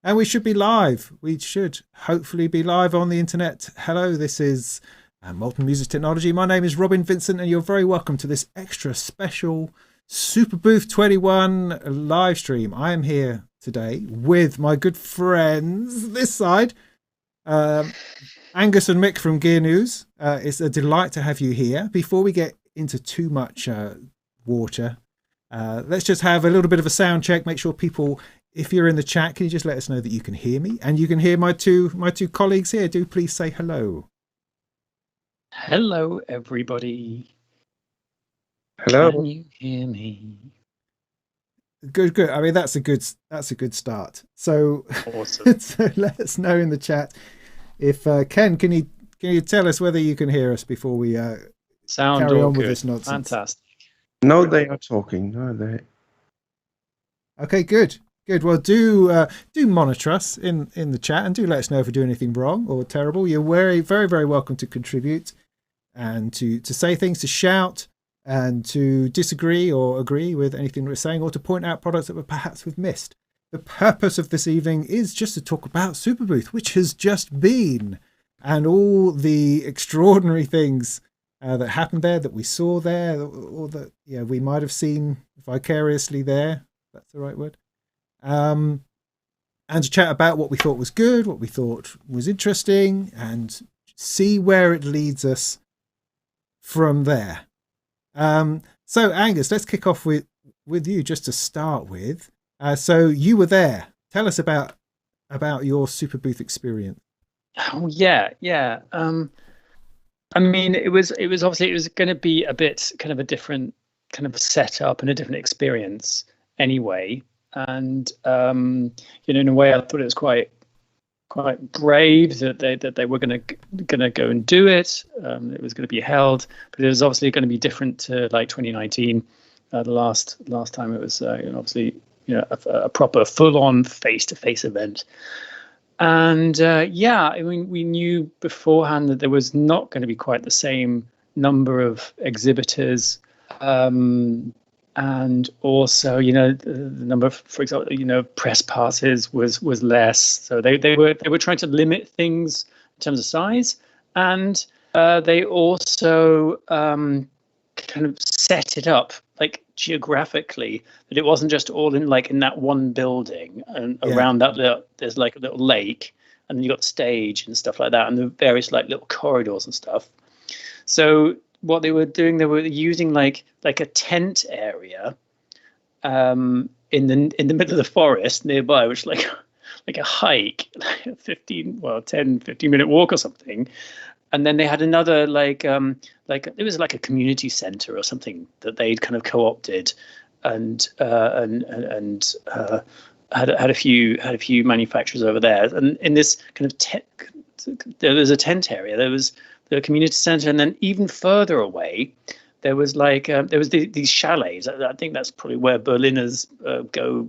And we should be live. We should hopefully be live on the internet. Hello, this is Molten Music Technology. My name is Robin Vincent, and you're very welcome to this extra special Superbooth 21 live stream. I am here today with my good friends this side, Angus and Mick from Gearnews. It's a delight to have you here. Before we get into too much water, let's just have a little bit of a sound check. Make sure people, if you're in the chat, can you just let us know that you can hear me and you can hear my two colleagues here? Do please say hello. Hello, everybody. Hello. Can you hear me? Good. I mean, that's a good start. So, Awesome. So let us know in the chat if Ken, can you tell us whether you can hear us before we Sound carry all on good. with this nonsense? Fantastic. No, they are talking. No, they. Okay, good. Well, do monitor us in the chat and do let us know if we do anything wrong or terrible. You're very, very, very welcome to contribute and to say things, to shout, and to disagree or agree with anything we're saying, or to point out products that perhaps we've missed. The purpose of this evening is just to talk about Superbooth, which has just been, and all the extraordinary things that happened there, that we saw there, or that we might have seen vicariously there. If that's the right word. And to chat about what we thought was good, what we thought was interesting, and see where it leads us from there. So Angus, let's kick off with you just to start with. So you were there. Tell us about your Superbooth experience. Oh yeah. I mean, it was obviously going to be a bit kind of a different kind of setup and a different experience anyway. And in a way, I thought it was quite brave that they were going to go and do it. It was going to be held, but it was obviously going to be different to like 2019, the last time it was obviously a proper full-on face-to-face event. And I mean, we knew beforehand that there was not going to be quite the same number of exhibitors. And also, the number of, for example, press passes was less. So they were trying to limit things in terms of size, and they also kind of set it up like geographically, that it wasn't just all in that one building, and around that there's like a little lake, and then you got the stage and stuff like that, and the various like little corridors and stuff. So what they were doing, they were using like a tent area in the middle of the forest nearby, which like a hike, like a 10-15 minute walk or something. And then they had another it was like a community center or something that they'd kind of co-opted, and had a few manufacturers over there. And in this kind of there was a tent area. There was the community center, and then even further away, there was these chalets. I think that's probably where Berliners go,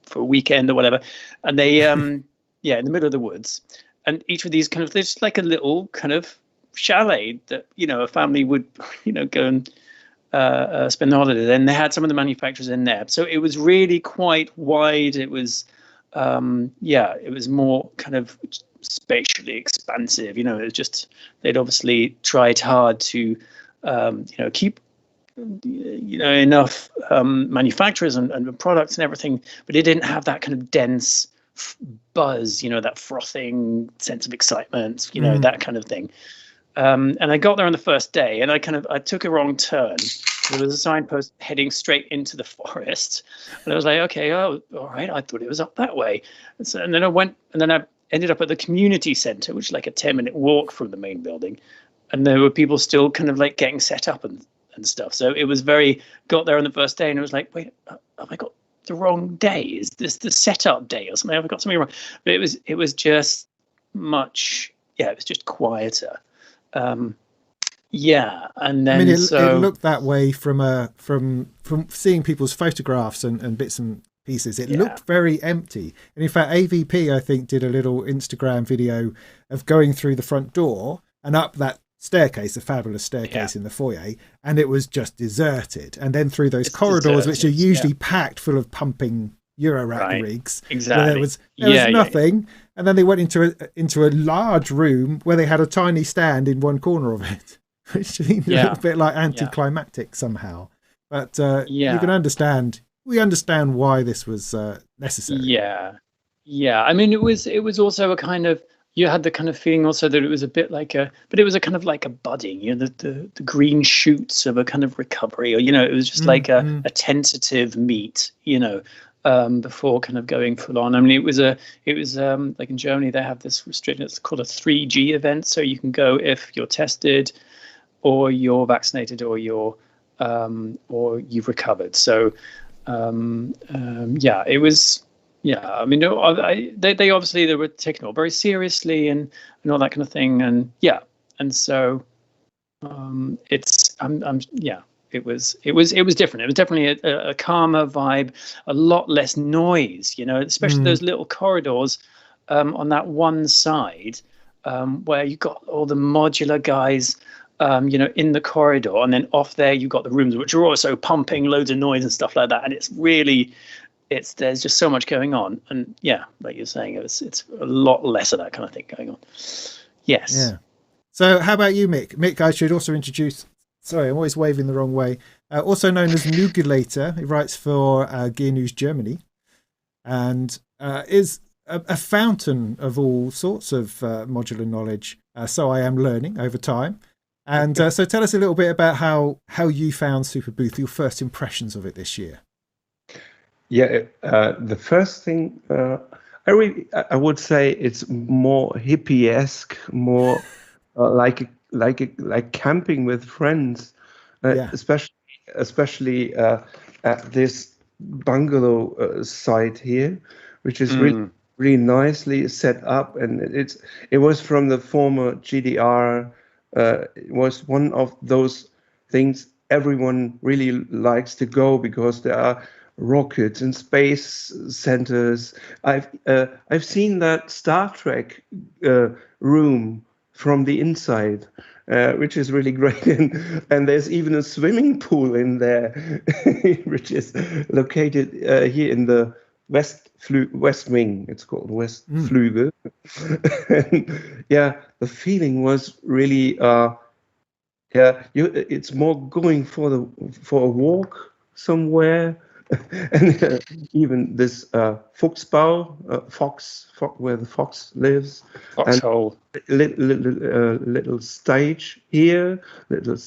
for a weekend or whatever. And they, in the middle of the woods. And each of these there's like a little kind of chalet that a family would go and spend the holiday. And they had some of the manufacturers in there, so it was really quite wide. It was it was more kind of spatially expansive. It was just, they'd obviously tried hard to keep enough manufacturers and products and everything, but it didn't have that kind of dense buzz, that frothing sense of excitement, that kind of thing. And I got there on the first day, and I took a wrong turn. There was a signpost heading straight into the forest, and I was like, okay, oh, all right, I thought it was up that way. And then I ended up at the community center, which is like a 10-minute walk from the main building, and there were people still kind of like getting set up and stuff. So it was got there on the first day, and it was like, wait, have I got the wrong day? Is this the setup day or something? Have I got something wrong? But it was just much, it was just quieter. And then I mean, it looked that way from seeing people's photographs and bits and pieces. It looked very empty. And in fact, AVP, I think, did a little Instagram video of going through the front door and up that staircase, a fabulous staircase in the foyer, and it was just deserted. And then through those corridors, which are usually packed full of pumping Eurorack Right. rigs, Exactly. where there was nothing, and then they went into a large room where they had a tiny stand in one corner of it, which seemed a little bit like anticlimactic somehow. But you can understand. We understand why this was necessary. Yeah. I mean, it was also a kind of, you had the kind of feeling also that it was a bit like but it was a kind of like a budding, the green shoots of a kind of recovery, or it was just like a tentative meet, before kind of going full on. I mean, it was like in Germany they have this restriction. It's called a 3G event, so you can go if you're tested, or you're vaccinated, or you've recovered. So it was. Yeah, I mean, they obviously they were taking it all very seriously and all that kind of thing, and so it was different. It was definitely a calmer vibe, a lot less noise, especially those little corridors on that one side where you got all the modular guys. In the corridor, and then off there you got the rooms which are also pumping loads of noise and stuff like that, and it's really. There's just so much going on, and like you're saying, it's a lot less of that kind of thing going on. Yes. Yeah. So how about you, Mick? Mick, I should also introduce. Sorry, I'm always waving the wrong way. Also known as Nugulator, he writes for Gearnews Germany, and is a fountain of all sorts of modular knowledge. So I am learning over time. And so tell us a little bit about how you found Superbooth, your first impressions of it this year. Yeah, the first thing I would say it's more hippie-esque, more like camping with friends, especially at this bungalow site here, which is really nicely set up, and it was from the former GDR. It was one of those things everyone really likes to go because there are rockets and space centers. I've seen that Star Trek room from the inside, which is really great, and there's even a swimming pool in there, which is located here in the west wing. It's called West Flügel. And, the feeling was really it's more going for a walk somewhere. And even this Fuchsbau, fox where the fox lives, Foxhole, little stage here, little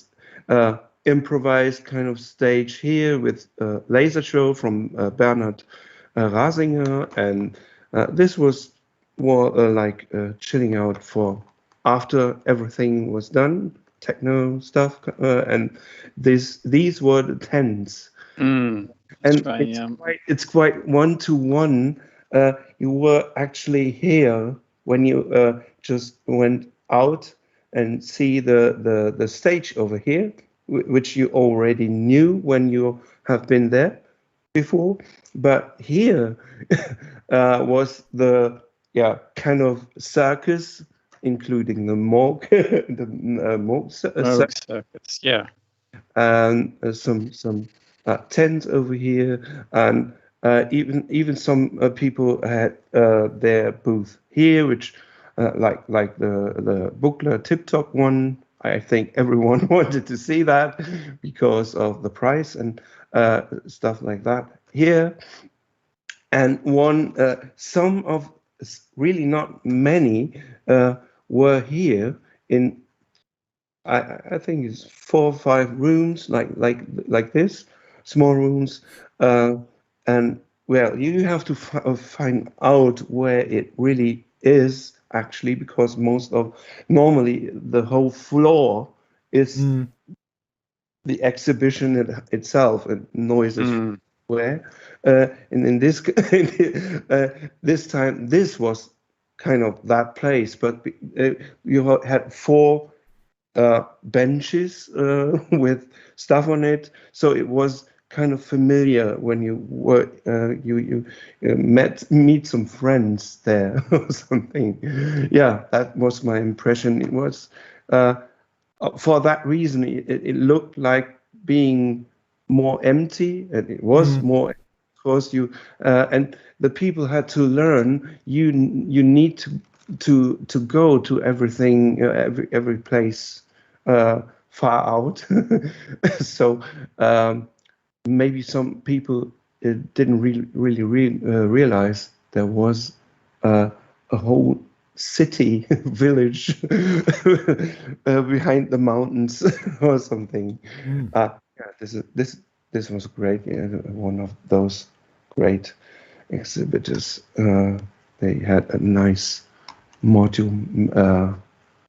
improvised kind of stage here with a laser show from Bernhard Rasinger, and this was more like chilling out for after everything was done, techno stuff, and these were the tents. And it's quite one-to-one. You were actually here when you just went out and see the stage over here, which you already knew when you have been there before. But here was the kind of circus, including the morgue, the morgue circus, and some tents over here, and even some people had their booth here, which like the Buchler Tip Top one. I think everyone wanted to see that because of the price and stuff like that here. And some of really not many were here in. I think it's 4 or 5 rooms like this, small rooms, and well, you have to find out where it really is actually, because normally the whole floor is the exhibition itself, and noises where, and in this this time this was kind of that place, but you had 4 benches with stuff on it, so it was kind of familiar when you were you meet some friends there or something. Yeah, that was my impression. It was for that reason it looked like being more empty, and it was more because you and the people had to learn. You need to go to everything, every place far out. So maybe some people didn't really realize there was a whole city village behind the mountains or something. Yeah, this was great. Yeah, one of those great exhibitors. They had a nice module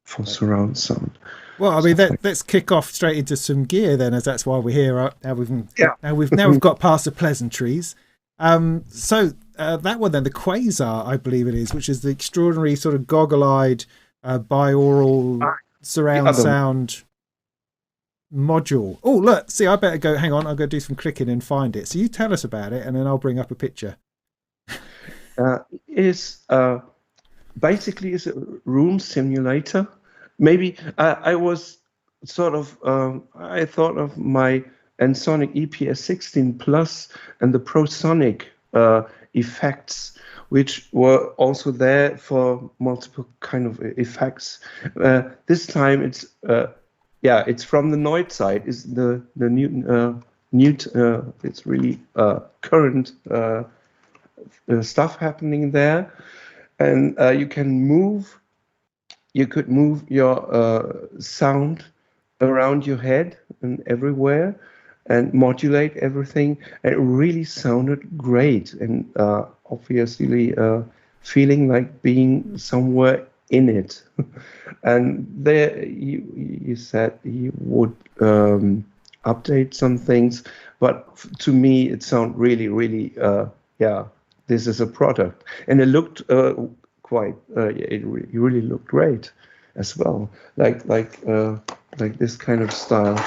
for surround sound. Well, I mean, let's kick off straight into some gear then, as that's why we're here. Now we've got past the pleasantries. So that one then, the Quasar, I believe it is, which is the extraordinary sort of goggle-eyed binaural surround sound module. Oh, look, see, I better go. Hang on, I'll go do some clicking and find it. So you tell us about it, and then I'll bring up a picture. Is basically is a room simulator. Maybe I was sort of I thought of my Ensoniq EPS 16 Plus and the ProSonic effects, which were also there for multiple kind of effects. This time it's it's from the Noid side. Is the Newt it's really current stuff happening there, and you could move your sound around your head and everywhere and modulate everything. And it really sounded great, and obviously feeling like being somewhere in it. And there you said you would update some things, but to me it sounded really this is a product, and it looked it really looked great as well, like this kind of style,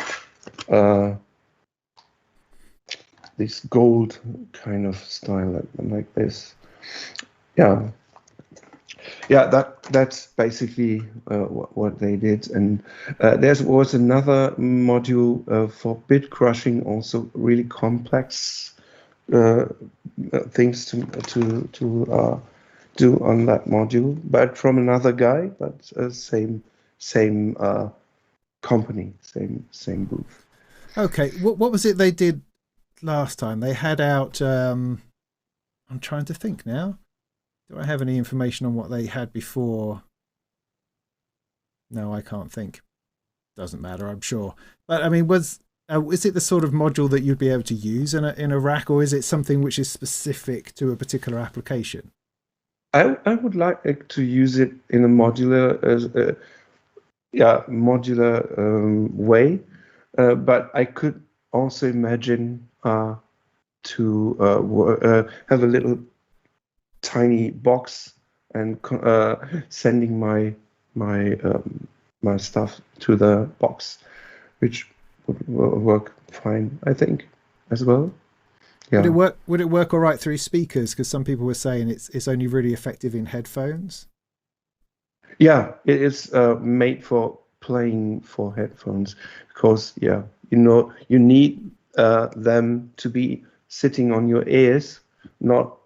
this gold kind of style, like this. That's basically what they did. And there was another module for bit crushing, also really complex things to do on that module, but from another guy, but same company, same booth. Okay, what was it they did last time? They had out. I'm trying to think now. Do I have any information on what they had before? No, I can't think. Doesn't matter, I'm sure. But I mean, is it the sort of module that you'd be able to use in a rack, or is it something which is specific to a particular application? I would like to use it in a modular way, but I could also imagine to have a little tiny box and sending my stuff to the box, which would work fine, I think, as well. Yeah. Would it work all right through speakers? Because some people were saying it's only really effective in headphones. Yeah, it is made for playing for headphones, because you need them to be sitting on your ears, not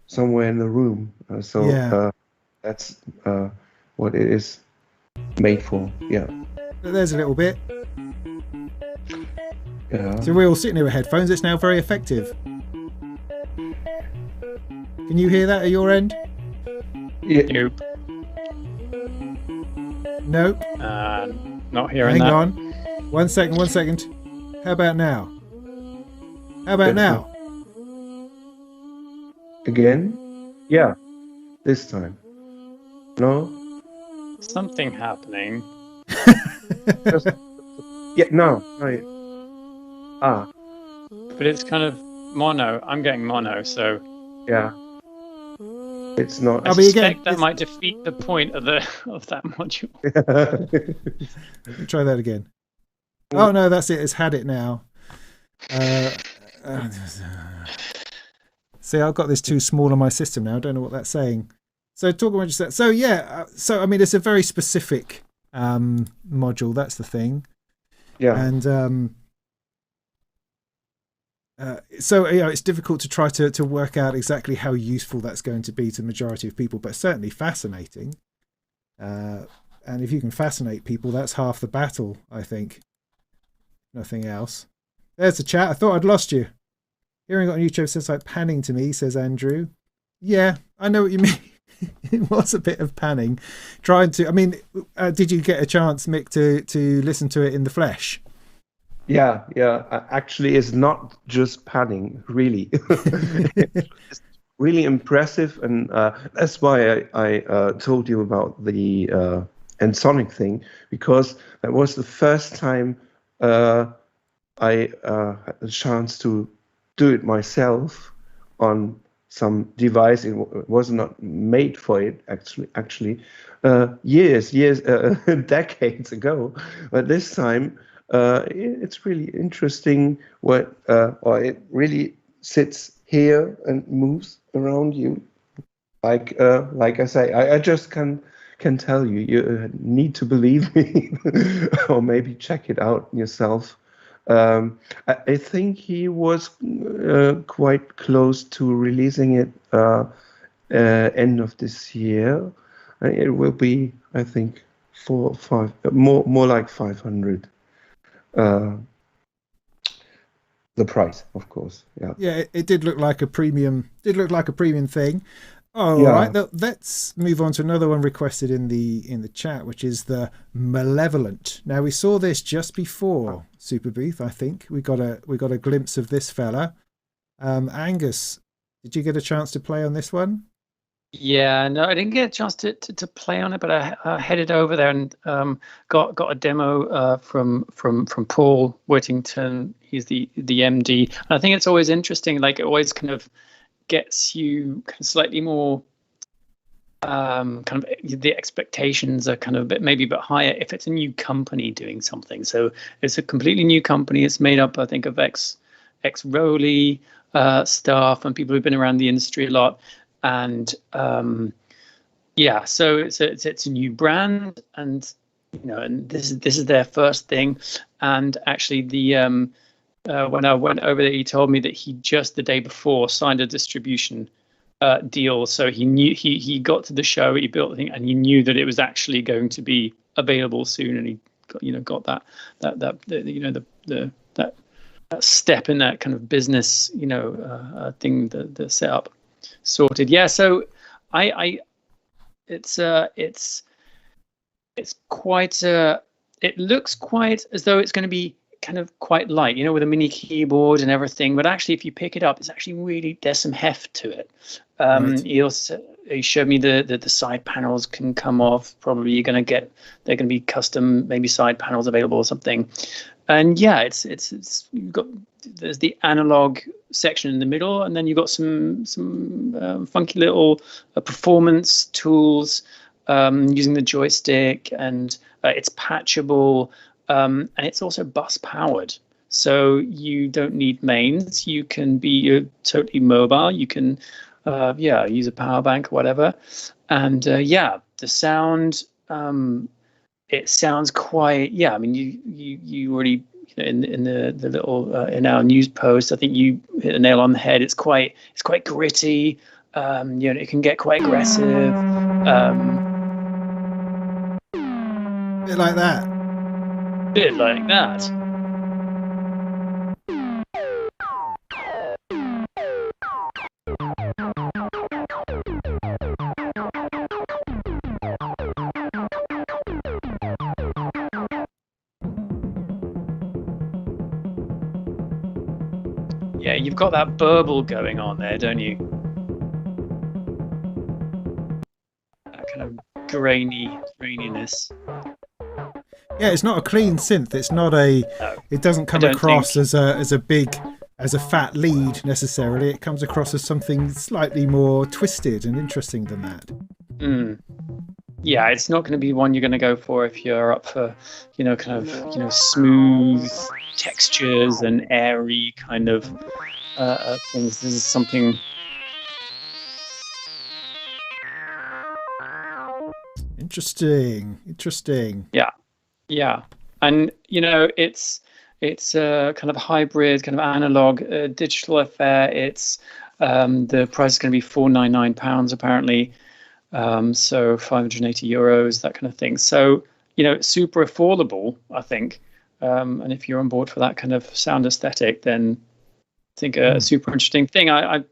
somewhere in the room. That's what it is made for. Yeah. There's a little bit. Yeah. So we're all sitting here with headphones. It's now very effective. Can you hear that at your end? Yeah. Nope. Not hearing that. Hang on. 1 second. How about now? Now? Again? Yeah. This time. No? Something happening. No. But it's kind of mono. I'm getting mono, so yeah. It's not. I suspect that might defeat the point of that module. Try that again. Oh no, that's it. It's had it now. See, I've got this too small on my system now. I don't know what that's saying. So talking about just that. So yeah. So I mean, it's a very specific module. That's the thing. Yeah. And So it's difficult to try to work out exactly how useful that's going to be to the majority of people, but certainly fascinating. And if you can fascinate people, that's half the battle, I think. Nothing else. There's the chat. I thought I'd lost you. Hearing it on YouTube says like panning to me, says Andrew. Yeah, I know what you mean. It was a bit of panning. Trying to, I mean, did you get a chance, Mick, to listen to it in the flesh? Yeah. Actually, it's not just panning, really. It's really impressive, and that's why I told you about the Ensoniq thing, because that was the first time I had the chance to do it myself on some device. It was not made for it, actually, years, decades ago. But this time, it's really interesting or it really sits here and moves around you. Like I say, I just can tell you. You need to believe me, or maybe check it out yourself. I think he was quite close to releasing it end of this year. It will be, I think, 4 or 5, more like 500. The price, of course. Yeah, it did look like a premium. Did look like a premium thing. All right, let's move on to another one requested in the chat, which is the Malevolent. Now we saw this just before Superbooth. I think we got a glimpse of this fella. Angus, did you get a chance to play on this one? Yeah, no, I didn't get a chance to play on it, but I headed over there and got a demo from Paul Whittington. He's the MD. And I think it's always interesting. Like, it always kind of gets you kind of slightly more kind of, the expectations are kind of maybe a bit higher if it's a new company doing something. So it's a completely new company. It's made up, I think, of ex Rowley staff and people who've been around the industry a lot. And yeah, so it's a new brand, and and this is their first thing. And actually, the when I went over there, he told me that he just the day before signed a distribution deal. So he knew he got to the show, he built the thing, and he knew that it was actually going to be available soon. And he got that step in that kind of business thing, the setup sorted. Yeah, so it's quite it looks quite as though it's going to be kind of quite light, with a mini keyboard and everything, but actually if you pick it up, it's actually really, there's some heft to it. Right. He showed me the side panels can come off. Probably they're going to be custom, maybe side panels available or something. And yeah, it's there's the analog section in the middle, and then you've got some funky little performance tools using the joystick, and it's patchable, and it's also bus powered. So you don't need mains. You can be totally mobile. You can use a power bank or whatever. And the sound, it sounds quite, I mean, you already, in the little in our news post, I think you hit the nail on the head. It's quite gritty. It can get quite aggressive. Bit like that. Bit like that. Yeah, you've got that burble going on there, don't you? That kind of graininess. Yeah, it's not a clean synth. It's not a. No, it doesn't come across as a fat lead necessarily. It comes across as something slightly more twisted and interesting than that. Yeah, it's not going to be one you're going to go for if you're up for, smooth textures and airy kind of things. This is something. Interesting. Yeah, and it's It's a kind of hybrid, kind of analog digital affair. It's the price is going to be £499 apparently, so €580, that kind of thing. So super affordable, I think. And if you're on board for that kind of sound aesthetic, then I think a super interesting thing. Of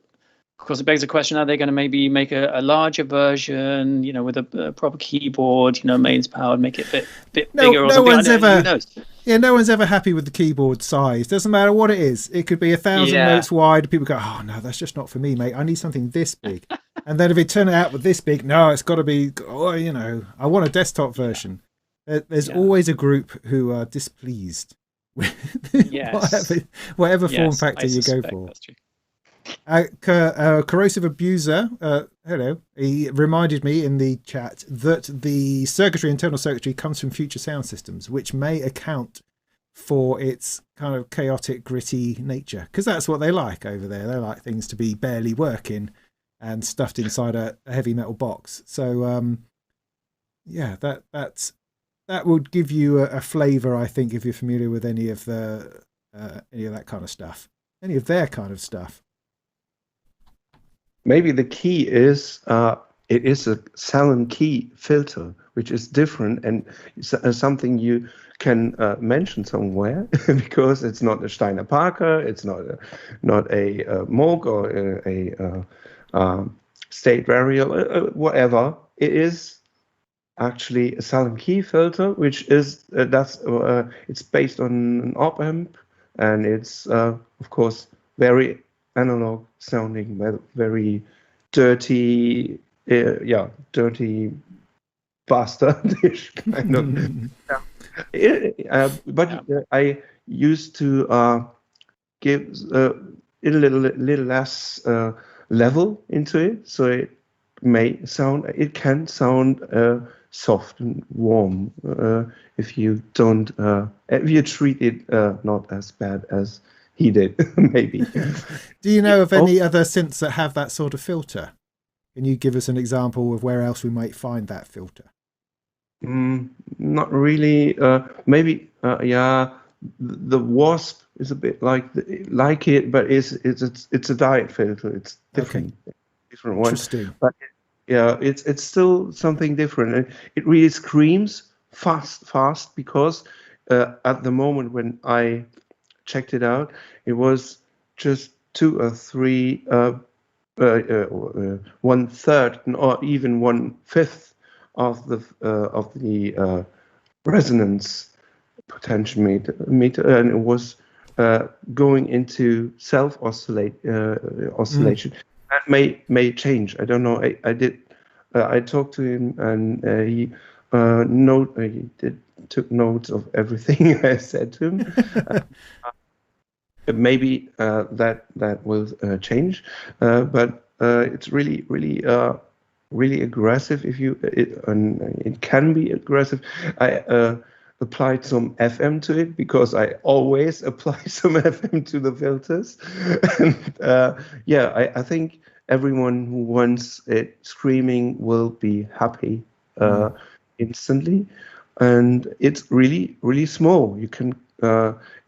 course, it begs the question: are they going to maybe make a larger version, with a proper keyboard, mains powered, make it a bit bigger or something? Who knows? Yeah, no one's ever happy with the keyboard size. Doesn't matter what it is. It could be 1,000 notes wide. People go, "Oh no, that's just not for me, mate. I need something this big." And then if they turn it out with this big, no, it's got to be. I want a desktop version. There's always a group who are displeased with whatever form factor you go for. That's true. Corrosive Abuser, hello. He reminded me in the chat that the internal circuitry comes from Future Sound Systems, which may account for its kind of chaotic, gritty nature, because that's what they like over there. They like things to be barely working and stuffed inside a heavy metal box. So that would give you a flavour, I think, if you're familiar with any of that kind of stuff, any of their kind of stuff. Maybe the key is it is a Salon key filter, which is different and something you can mention somewhere because it's not a Steiner Parker, it's not a Moog or a State Variable, whatever. It is actually a Salon key filter, which is it's based on an op amp, and it's of course very analog sounding, very dirty, dirty bastardish kind of. But I used to give a little less level into it, so it can sound soft and warm if you treat it not as bad as he did, maybe. Do you know of any other synths that have that sort of filter? Can you give us an example of where else we might find that filter? Not really. Maybe, the Wasp is a bit like it, but it's a diet filter. It's different, different one. Interesting. But it's still something different, and it really screams fast because at the moment when I checked it out, it was just 2 or 3 1/3 or even 1/5 of the resonance potentiometer, and it was going into self oscillation. That may change. I don't know. I talked to him, and he took notes of everything I said to him. Maybe that will change, but it's really aggressive. It can be aggressive. I applied some FM to it because I always apply some FM to the filters, and I think everyone who wants it screaming will be happy instantly. And it's really small. You can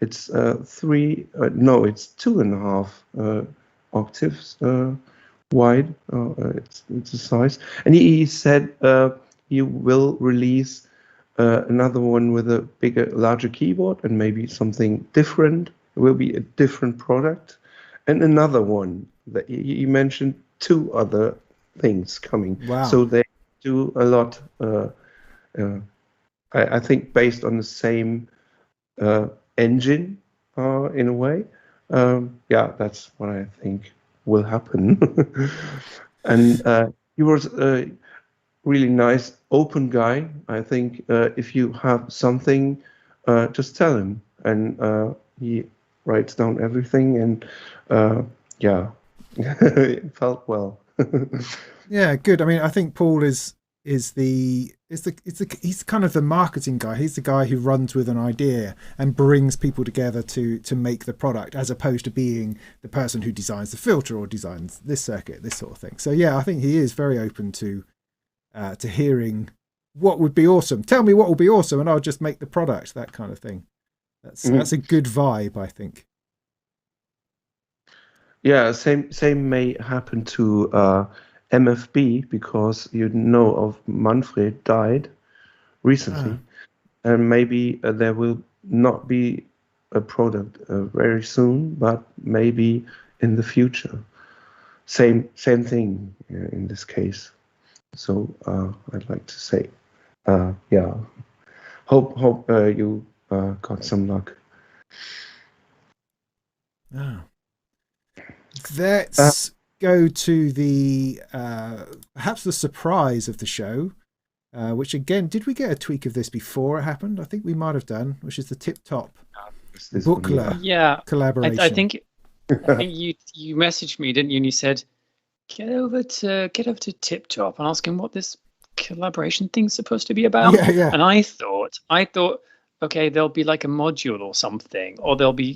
it's 2.5 octaves wide. It's a size. And he said he will release another one with a larger keyboard, and maybe something different. It will be a different product, and another one that he mentioned 2 other things coming. Wow. So they do a lot. I think based on the same engine in a way. That's what I think will happen. And he was a really nice, open guy. I think if you have something, just tell him, and he writes down everything, and it felt well. Yeah, good. I mean, I think Paul is he's kind of the marketing guy. He's the guy who runs with an idea and brings people together to make the product, as opposed to being the person who designs the filter or designs this circuit, this sort of thing. So yeah, I think he is very open to hearing what would be awesome. Tell me what will be awesome, and I'll just make the product. That kind of thing. That's a good vibe, I think. Yeah, same may happen to MFB, because of Manfred died recently, and maybe there will not be a product very soon, but maybe in the future. Same thing in this case. So I'd like to say, yeah, hope you got some luck. Let's go to the perhaps the surprise of the show, which again, did we get a tweak of this before it happened? I think we might have done, which is the Tip Top Buchla collaboration. I think you messaged me, didn't you? And you said, get over to Tip Top and ask him what this collaboration thing's supposed to be about. Yeah. And I thought, okay, there'll be like a module or something, or there'll be,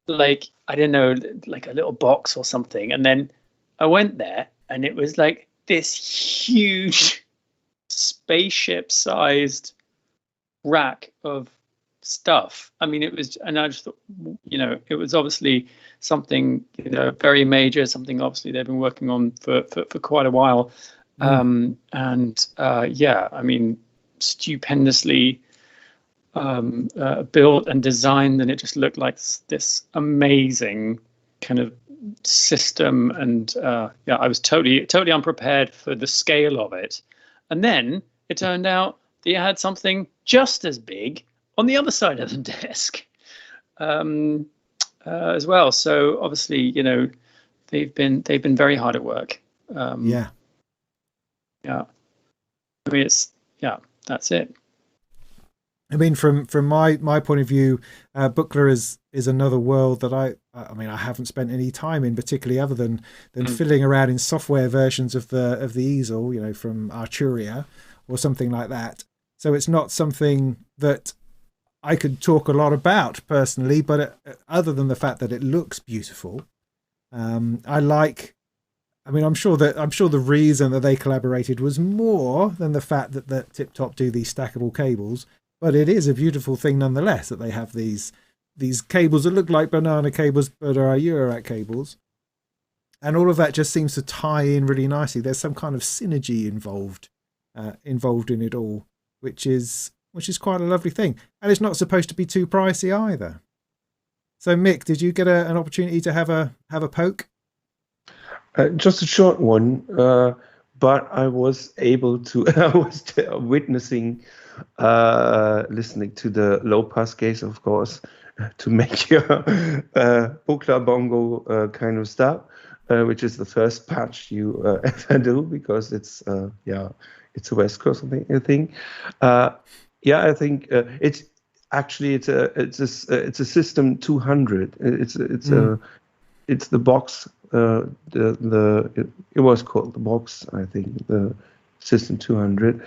like, I don't know, like a little box or something. And then I went there and it was like this huge spaceship-sized rack of stuff. I mean, it was, and I just thought, it was obviously something, very major, something obviously they've been working on for quite a while. I mean, stupendously built and designed, and it just looked like this amazing kind of system. And I was totally unprepared for the scale of it. And then it turned out they had something just as big on the other side of the desk as well. So obviously, they've been very hard at work. Yeah. I mean, that's it. I mean, from my point of view, Buchla is another world that I haven't spent any time in, particularly other than fiddling around in software versions of the Easel, from Arturia or something like that. So it's not something that I could talk a lot about personally, but other than the fact that it looks beautiful, I'm sure the reason that they collaborated was more than the fact that Tip Top do these stackable cables. But it is a beautiful thing nonetheless that they have these cables that look like banana cables but are Eurorack cables. And all of that just seems to tie in really nicely. There's some kind of synergy involved in it all, which is quite a lovely thing. And it's not supposed to be too pricey either. So Mick, did you get an opportunity to have a poke? Just a short one, but I was able to. I was witnessing, listening to the low pass case, of course, to make your Buchla bongo kind of stuff, which is the first patch you ever do, because it's a West Coast thing. I think it's actually it's a system 200. It's the box. It was called the box, I think, the System 200,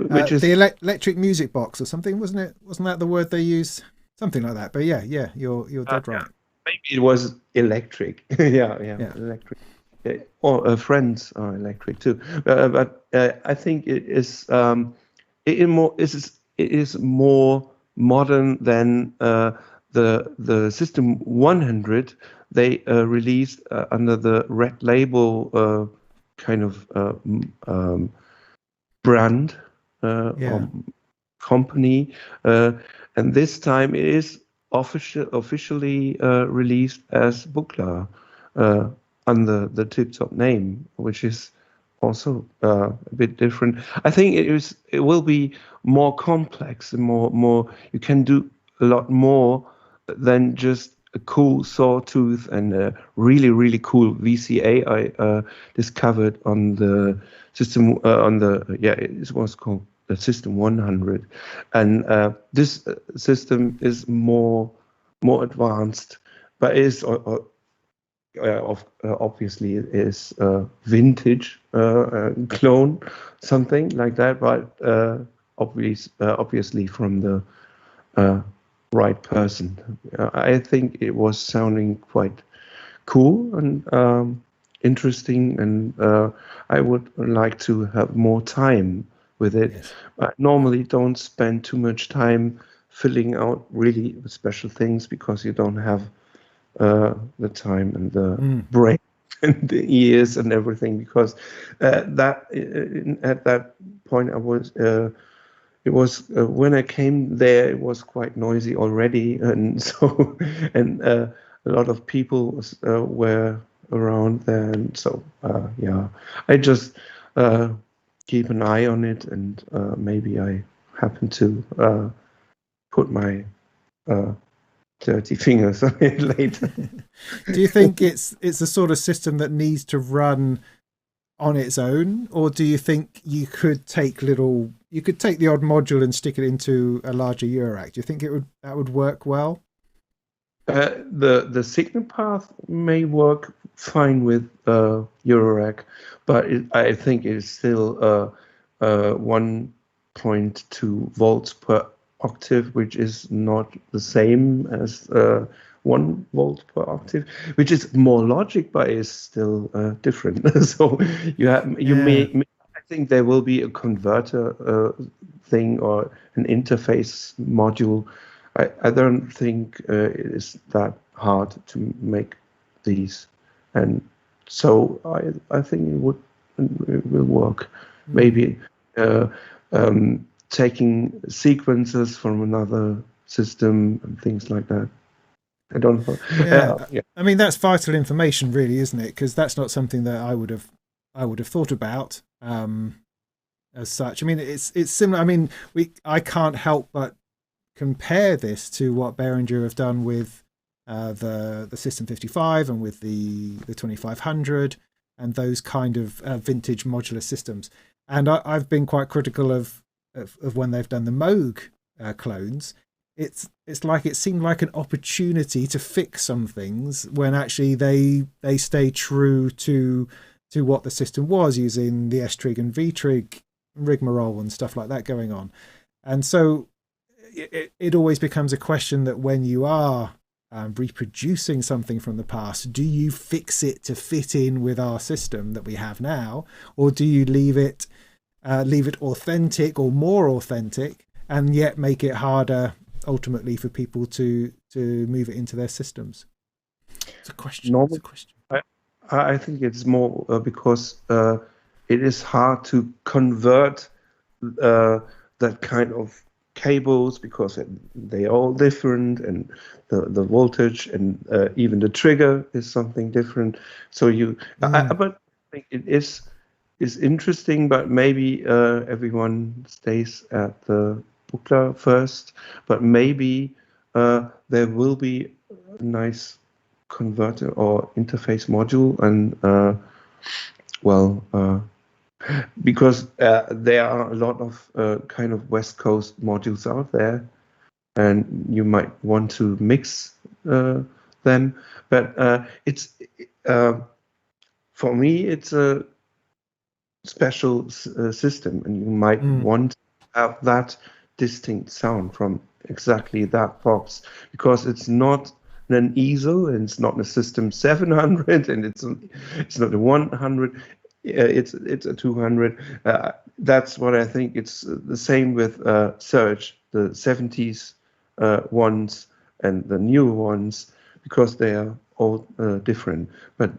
which is the electric music box or something, wasn't it? Wasn't that the word they used? Something like that. But yeah, you're dead right. Maybe it was electric. yeah, electric. Or friends are electric too. But I think it is it is more modern than the System 100. They released under the Red Label kind of brand or company, and this time it is officially released as Buchla under the Tip Top name, which is also a bit different. I think it will be more complex and more. You can do a lot more than just a cool sawtooth and a really, really cool VCA I discovered on the system it was called the System 100, and this system is more advanced, but is obviously it is vintage clone, something like that, but obviously from the right person. I think it was sounding quite cool and interesting, and I would like to have more time with it. Yes. I normally don't spend too much time filling out really special things because you don't have the time and the brain and the ears and everything. Because at that point it was when I came there, it was quite noisy already, and so a lot of people were around there, and so I just keep an eye on it, and maybe I happen to put my dirty fingers on it later. Do you think it's a sort of system that needs to run on its own, or do you think you could take the odd module and stick it into a larger Eurorack? Do you think that would work well? The signal path may work fine with Eurorack, but I think it's still 1.2 volts per octave, which is not the same as 1 volt per octave, which is more logic, but is still different. So I think there will be a converter thing or an interface module. I don't think it is that hard to make these, and so I think it will work. Maybe taking sequences from another system and things like that. I don't know. Yeah. I mean, that's vital information, really, isn't it? Because that's not something that I would have thought about as such. I mean, it's similar. I mean, I can't help but compare this to what Behringer have done with the System 55 and with the 2500 and those kind of vintage modular systems. And I've been quite critical of when they've done the Moog clones. It's like it seemed like an opportunity to fix some things when actually they stay true to what the system was, using the S-Trig and V-Trig rigmarole and stuff like that going on. And so it always becomes a question that when you are reproducing something from the past, do you fix it to fit in with our system that we have now, or do you leave it authentic or more authentic, and yet make it harder ultimately for people to move it into their systems? It's a question. I think it's more because it is hard to convert that kind of cables, because they're all different, and the voltage and even the trigger is something different. So but I think it is interesting, but maybe everyone stays at the Buchla first, but maybe there will be a nice converter or interface module, and because there are a lot of kind of West Coast modules out there, and you might want to mix them, but it's for me it's a special system, and you might want to have that distinct sound from exactly that box, because it's not an Easel, and it's not a System 700, and it's not a 100. It's a 200. That's what I think. It's the same with Surge, the 70s ones and the newer ones, because they are all different. But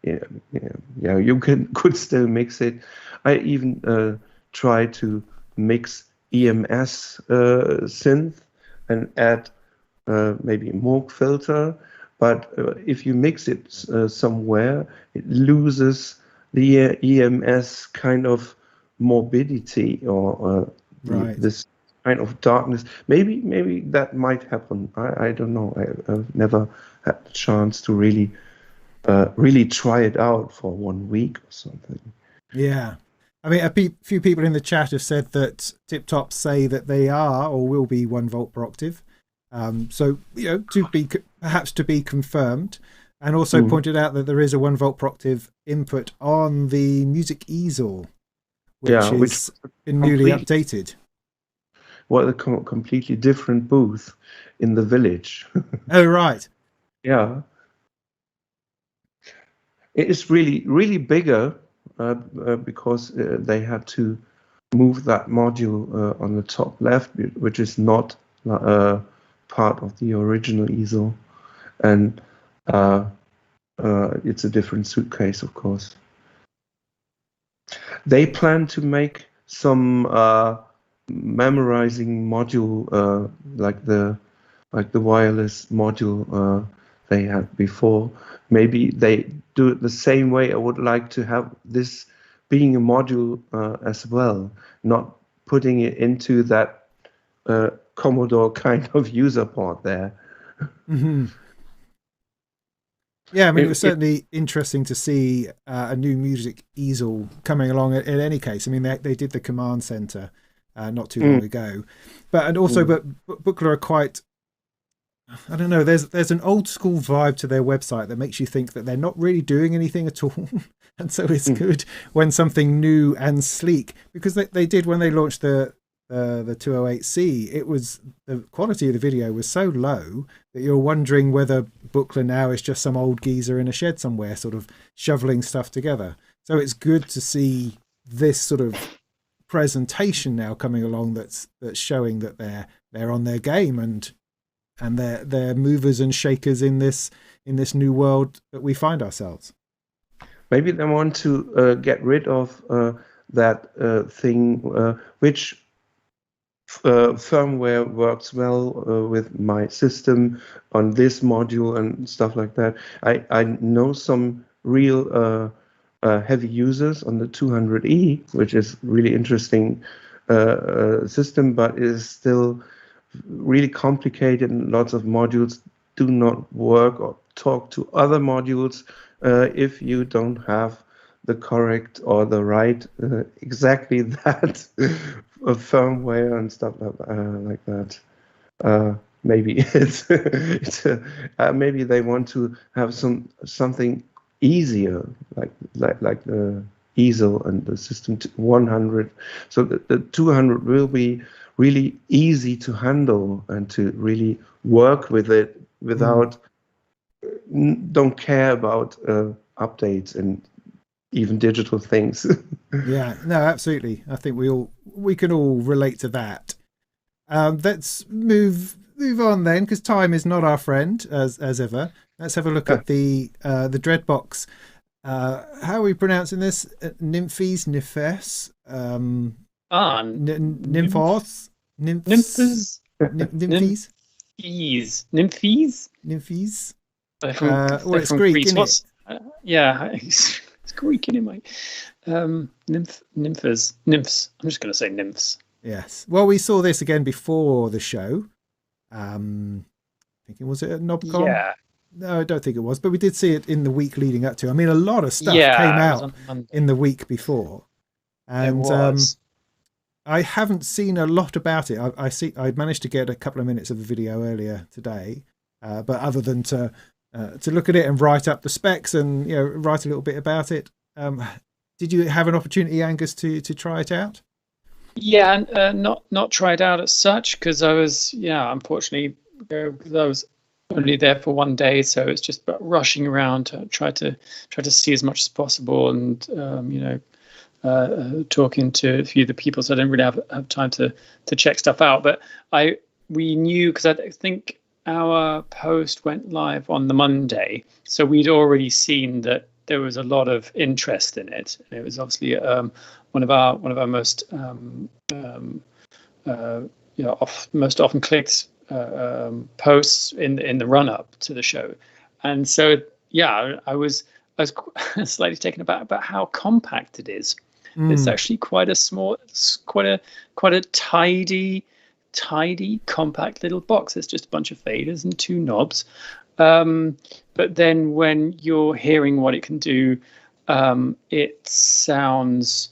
you could still mix it. I even try to mix EMS synth and add maybe a Moog filter. But if you mix it somewhere, it loses the EMS kind of morbidity, or this kind of darkness. Maybe that might happen. I don't know. I've never had the chance to really try it out for 1 week or something. Yeah. I mean, a few people in the chat have said that Tip Top say that they are or will be 1 volt per octave. So, perhaps to be confirmed. And also pointed out that there is a 1 volt per octave input on the Music Easel, which has been newly updated. Well, a completely different booth in the village. Oh, right. Yeah. It is really, really bigger because they had to move that module on the top left, which is not part of the original Easel, and it's a different suitcase, of course. They plan to make some memorizing module, like the wireless module they had before. Maybe they do it the same way. I would like to have this being a module as well, not putting it into that Commodore kind of user port there. Mm-hmm. Yeah, I mean, it was certainly interesting to see a new music easel coming along. In any case, I mean, they did the command center not too long ago, but Buchla are quite. I don't know. There's an old school vibe to their website that makes you think that they're not really doing anything at all, and so it's good when something new and sleek. Because they did when they launched the 208C. It was, the quality of the video was so low that you're wondering whether Buchla now is just some old geezer in a shed somewhere, sort of shoveling stuff together. So it's good to see this sort of presentation now coming along that's showing that they're on their game and they're movers and shakers in this new world that we find ourselves. Maybe they want to get rid of that thing which firmware works well with my system on this module and stuff like that. I know some real heavy users on the 200E, which is really interesting system, but is still really complicated, and lots of modules do not work or talk to other modules if you don't have the correct or the right exactly that firmware and stuff like that. Maybe it's maybe they want to have something easier, like the Easel and the system 100, so that the 200 will be really easy to handle and to really work with it without don't care about updates and even digital things. Yeah, no, absolutely. I think we can all relate to that. Let's move on then, because time is not our friend as ever. Let's have a look at the Dreadbox. How are we pronouncing this? Nymphes, Nymphes, Nymphos, Nymphs, Nymphes, Nymphes. Well, it's Greek, isn't it? Yeah, it's Greek, isn't it, mate? Nymphs. I'm just going to say nymphs. Yes. Well, we saw this again before the show. Thinking, was it at Nobcon? Yeah. No, I don't think it was, but we did see it in the week leading up to. I mean, a lot of stuff came out in the week before, and I haven't seen a lot about it. I managed to get a couple of minutes of the video earlier today, but other than to look at it and write up the specs and write a little bit about it. Did you have an opportunity, Angus, to try it out? Yeah, not try it out as such, because I was unfortunately I was only there for one day, so it's just about rushing around to try to see as much as possible, and talking to a few of the people, so I didn't really have time to check stuff out. But we knew, because I think our post went live on the Monday, so we'd already seen that there was a lot of interest in it, and it was obviously one of our most most often clicked posts in the run up to the show. And so I was slightly taken aback about how compact it is. It's actually quite a small, quite a tidy compact little box. It's just a bunch of faders and two knobs. But then when you're hearing what it can do, it sounds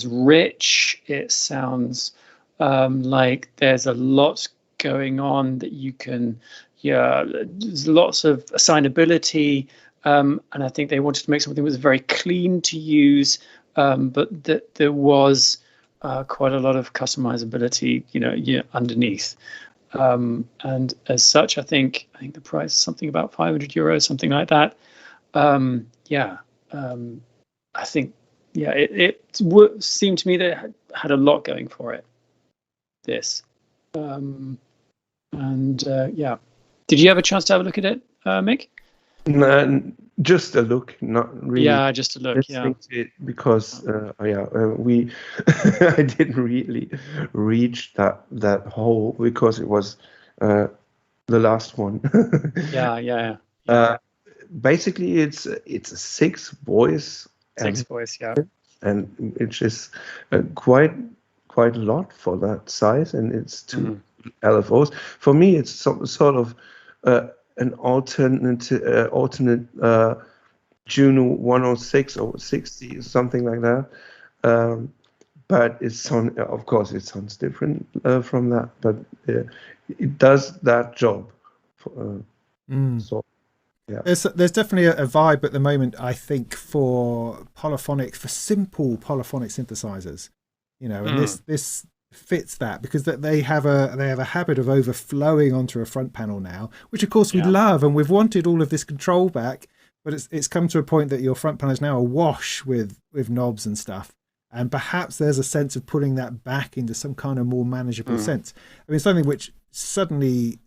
rich. It sounds like there's a lot going on that you can. There's lots of assignability, and I think they wanted to make something that was very clean to use, but that there was quite a lot of customizability, underneath. And as such, I think the price is something about €500, something like that. I think it seemed to me that it had a lot going for it. This. Yeah, did you have a chance to have a look at it, Mick? No, just a look, not really. Yeah, just a look. Yeah, listening to it because we I didn't really reach that hole because it was the last one. yeah. Basically, it's a 6 voice Voice. Yeah. and which is quite a lot for that size, and it's two LFOs. For me, it's sort of an alternate Juno 106 or 60, something like that. But of course, it sounds different from that, but it does that job. So, yeah. There's definitely a vibe at the moment, I think, for simple polyphonic synthesizers, and this fits that because they have a habit of overflowing onto a front panel now, which of course we love, and we've wanted all of this control back. But it's come to a point that your front panel is now awash with knobs and stuff. And perhaps there's a sense of putting that back into some kind of more manageable sense. I mean, something which suddenly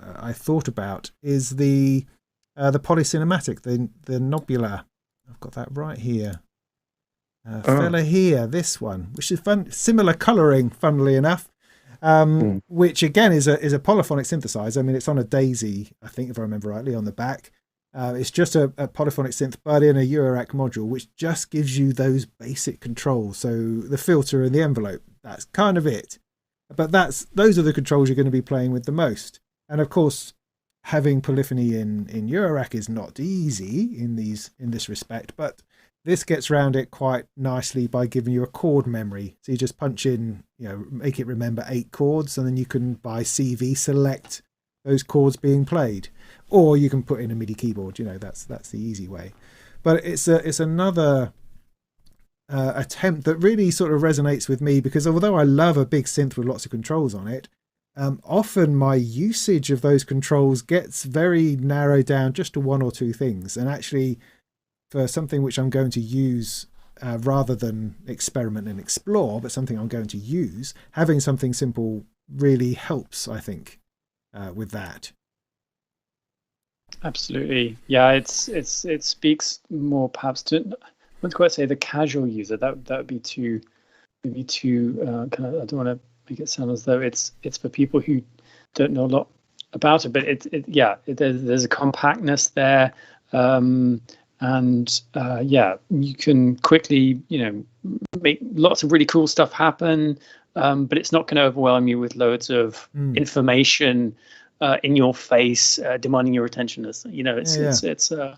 I thought about is the polycinematic, the Nobular. I've got that right here. Fella here, this one, which is fun, similar colouring, funnily enough. Which again is a polyphonic synthesizer. I mean, it's on a Daisy, I think, if I remember rightly, on the back. It's just a polyphonic synth, but in a Eurorack module, which just gives you those basic controls. So the filter and the envelope, that's kind of it. But those are the controls you're going to be playing with the most. And of course, having polyphony in Eurorack is not easy in this respect, but this gets around it quite nicely by giving you a chord memory. So you just punch in, make it remember 8 chords, and then you can by CV select those chords being played, or you can put in a MIDI keyboard. That's the easy way. But it's another attempt that really sort of resonates with me, because although I love a big synth with lots of controls on it, often my usage of those controls gets very narrowed down just to 1 or 2 things. And actually, for something which I'm going to use rather than experiment and explore, but something I'm going to use, having something simple really helps, I think, with that. Absolutely. Yeah, it speaks more perhaps to, I wouldn't quite say the casual user. That would be too kind of, I don't want to make it sound as though it's for people who don't know a lot about it, but there's a compactness there. You can quickly, make lots of really cool stuff happen, but it's not going to overwhelm you with loads of information in your face, demanding your attention. It's going to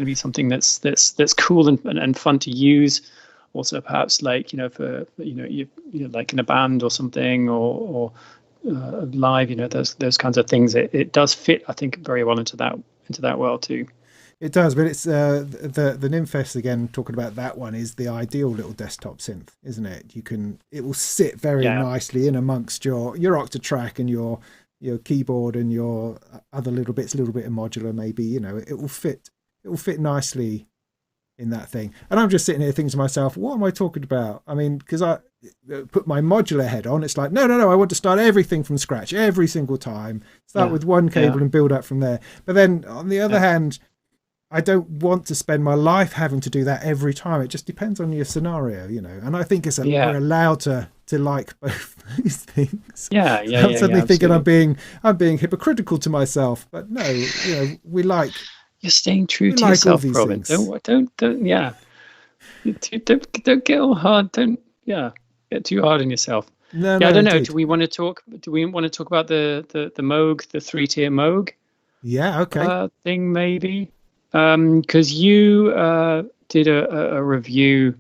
be something that's cool and fun to use. Also, perhaps like for you like in a band or something, or live, those kinds of things. It does fit, I think, very well into that world too. It does, but it's the Nymphest, again, talking about that one, is the ideal little desktop synth, isn't it? It will sit very nicely in amongst your Octatrack and your keyboard and your other little bit of modular, maybe. It will fit nicely in that thing. And I'm just sitting here thinking to myself, what am I talking about? I mean, because I put my modular head on, it's like, no, I want to start everything from scratch every single time, start with one cable and build up from there. But then on the other hand, I don't want to spend my life having to do that every time. It just depends on your scenario, and I think we're allowed to like both those things. I'm suddenly thinking I'm being hypocritical to myself, but no, we like. You're staying true to yourself, Robin. Don't get all hard. Don't get too hard on yourself. No, I don't know. Do we want to talk about the Moog, the 3-tier Moog? Yeah, okay. Thing maybe. Because you did a review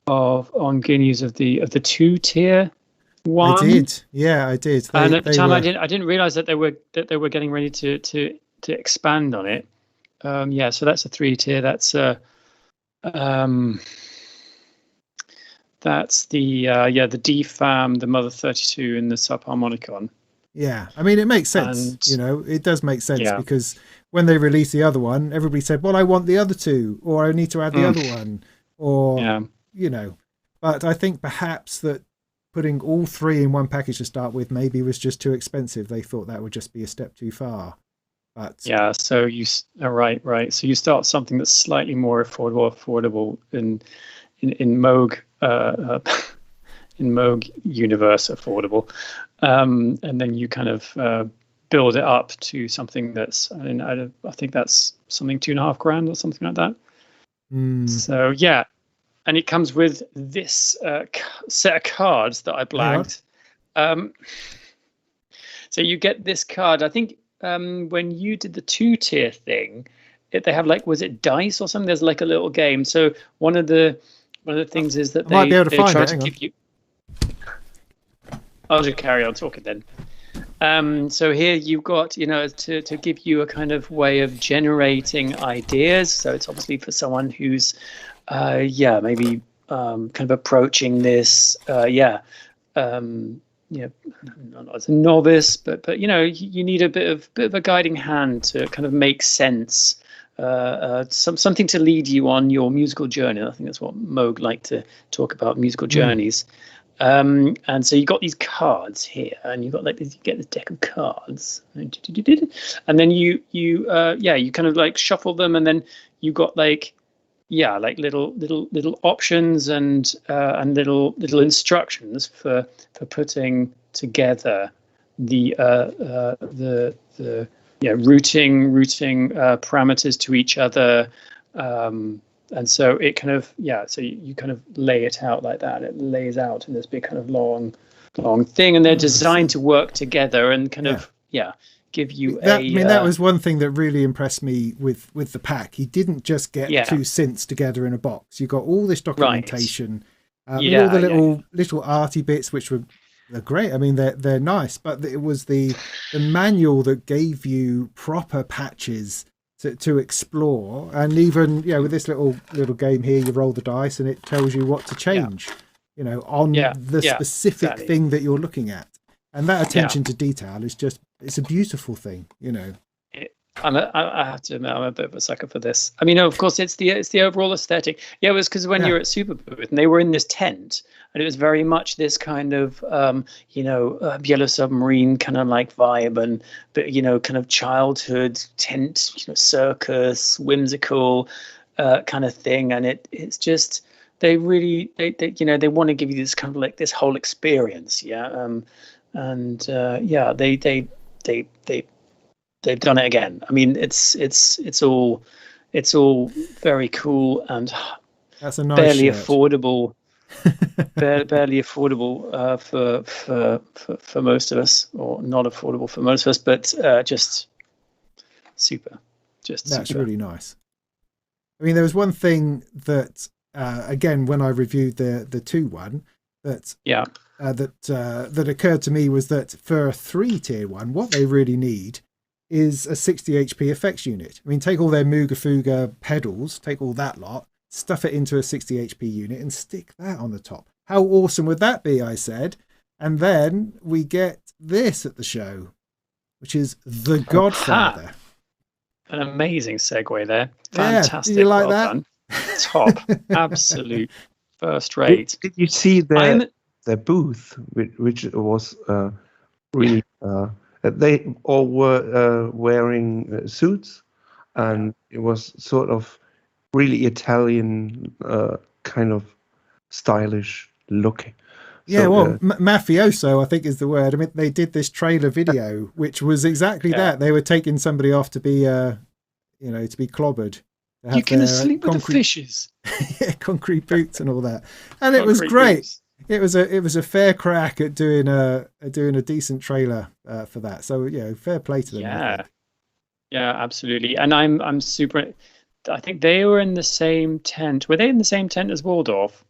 on Gearnews of the 2-tier one. I did. Yeah, I did. And at the time, I didn't realize that they were getting ready to expand on it. So that's a 3-tier. That's the DFAM, the Mother 32, and the subharmonicon. Yeah, I mean, it makes sense. It does make sense because when they released the other one, everybody said, well, I want the other 2, or I need to add the other one, or, But I think perhaps that putting all three in one package to start with maybe was just too expensive. They thought that would just be a step too far. But yeah, so you right. So you start something that's slightly more affordable in Moog in Moog universe affordable, and then you kind of build it up to something that's I think that's something $2,500 or something like that. So yeah, and it comes with this set of cards that I blagged. So you get this card. I think when you did the 2-tier thing, they have like, was it dice or something? There's like a little game. So one of the things is that they try to give you. I'll just carry on talking then. So here you've got, to give you a kind of way of generating ideas. So it's obviously for someone who's, maybe kind of approaching this, not as a novice, but you need a bit of a guiding hand to kind of make sense, something to lead you on your musical journey. I think that's what Moog like to talk about, musical journeys. And so you got these cards here, and you got like this, you get this deck of cards, and then you kind of like shuffle them, and then you got like little options and little instructions for putting together the routing parameters to each other. And so it kind of, so you kind of lay it out like that. It lays out in this big kind of long thing, and they're designed to work together and kind of, give you that was one thing that really impressed me with the pack. He didn't just get two synths together in a box. You got all this documentation, all the little arty bits, which they're great. I mean, they're nice, but it was the manual that gave you proper patches to explore, and even with this little game here, you roll the dice and it tells you what to change on the specific thing that you're looking at, and that attention to detail is just, it's a beautiful thing. I have to admit, I'm a bit of a sucker for this. I mean, of course, it's the overall aesthetic. It was because when you were at Superbooth and they were in this tent, and it was very much this kind of, Yellow Submarine kind of like vibe, but kind of childhood tent, circus, whimsical kind of thing. And it's just, they really, they want to give you this kind of like this whole experience. They've done it again. I mean, it's all very cool and that's a nice barely shirt. Affordable, barely affordable for most of us, or not affordable for most of us, but just super. That's really nice. I mean, there was one thing that again, when I reviewed the 2-1, that occurred to me was that for a 3-tier one, what they really need is a 60 HP effects unit. I mean, take all their Mooga Fooga pedals, take all that lot, stuff it into a 60 HP unit and stick that on the top. How awesome would that be, I said. And then we get this at the show, which is The Godfather. An amazing segue there. Fantastic. Did you like that? Done. Top. Absolute first rate. Did you see their booth, which was really... they all were wearing suits, and it was sort of really Italian kind of stylish looking. Mafioso, I think is the word. I mean, they did this trailer video, which was exactly that. They were taking somebody off to be, to be clobbered. You can sleep with the fishes. Concrete boots and all that, and it was great. Boots. It was a fair crack at doing a decent trailer for that. So fair play to them. Yeah, absolutely. And I'm super. I think they were in the same tent. Were they in the same tent as Waldorf,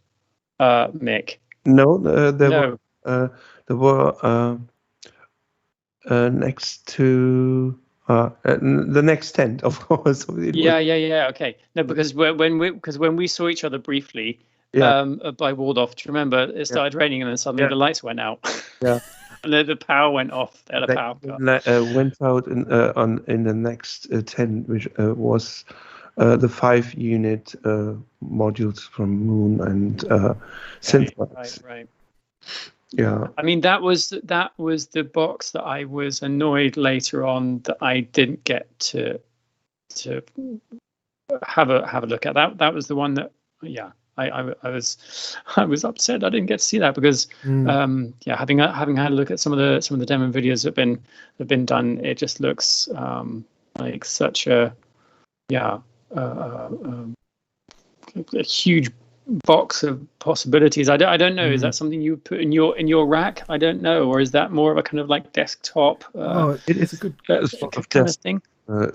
Mick? No, they were next to the next tent, of course. Okay. No, because when we saw each other briefly. By Waldorf. Do you remember? It started raining and then suddenly the lights went out. And then the power went off. They had a power cut. Went out in the next tent, which was the 5-unit modules from Moon and synths. Right. Yeah. I mean, that was the box that I was annoyed later on that I didn't get to have a look at. That was the one that, yeah, I was upset I didn't get to see that, because yeah, having had a look at some of the demo videos that have been done, it just looks like such a huge box of possibilities. I don't know. Is that something you put in your rack? I don't know, or is that more of a kind of like desktop? It's a good sort of kind of thing.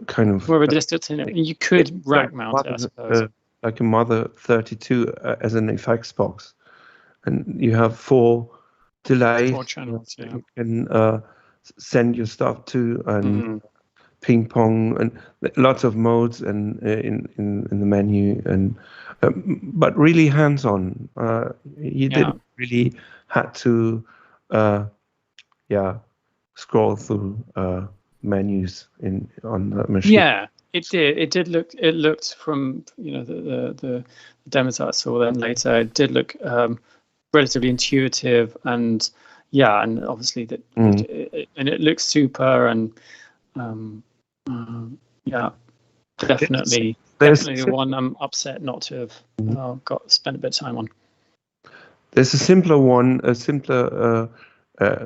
Kind of More of a desktop thing. You could rack mount it, I suppose. Like a Mother 32 as an effects box, and you have 4 delays. 4 channels. Yeah. You can send your stuff to, and ping pong, and lots of modes, and in the menu, and but really hands on. You didn't really had to scroll through menus on the machine. Yeah, it did. It looked from the demos that I saw then later. It did look relatively intuitive, and and obviously that and it looks super, and definitely the one I'm upset not to have spent a bit of time on. There's a simpler one, a simpler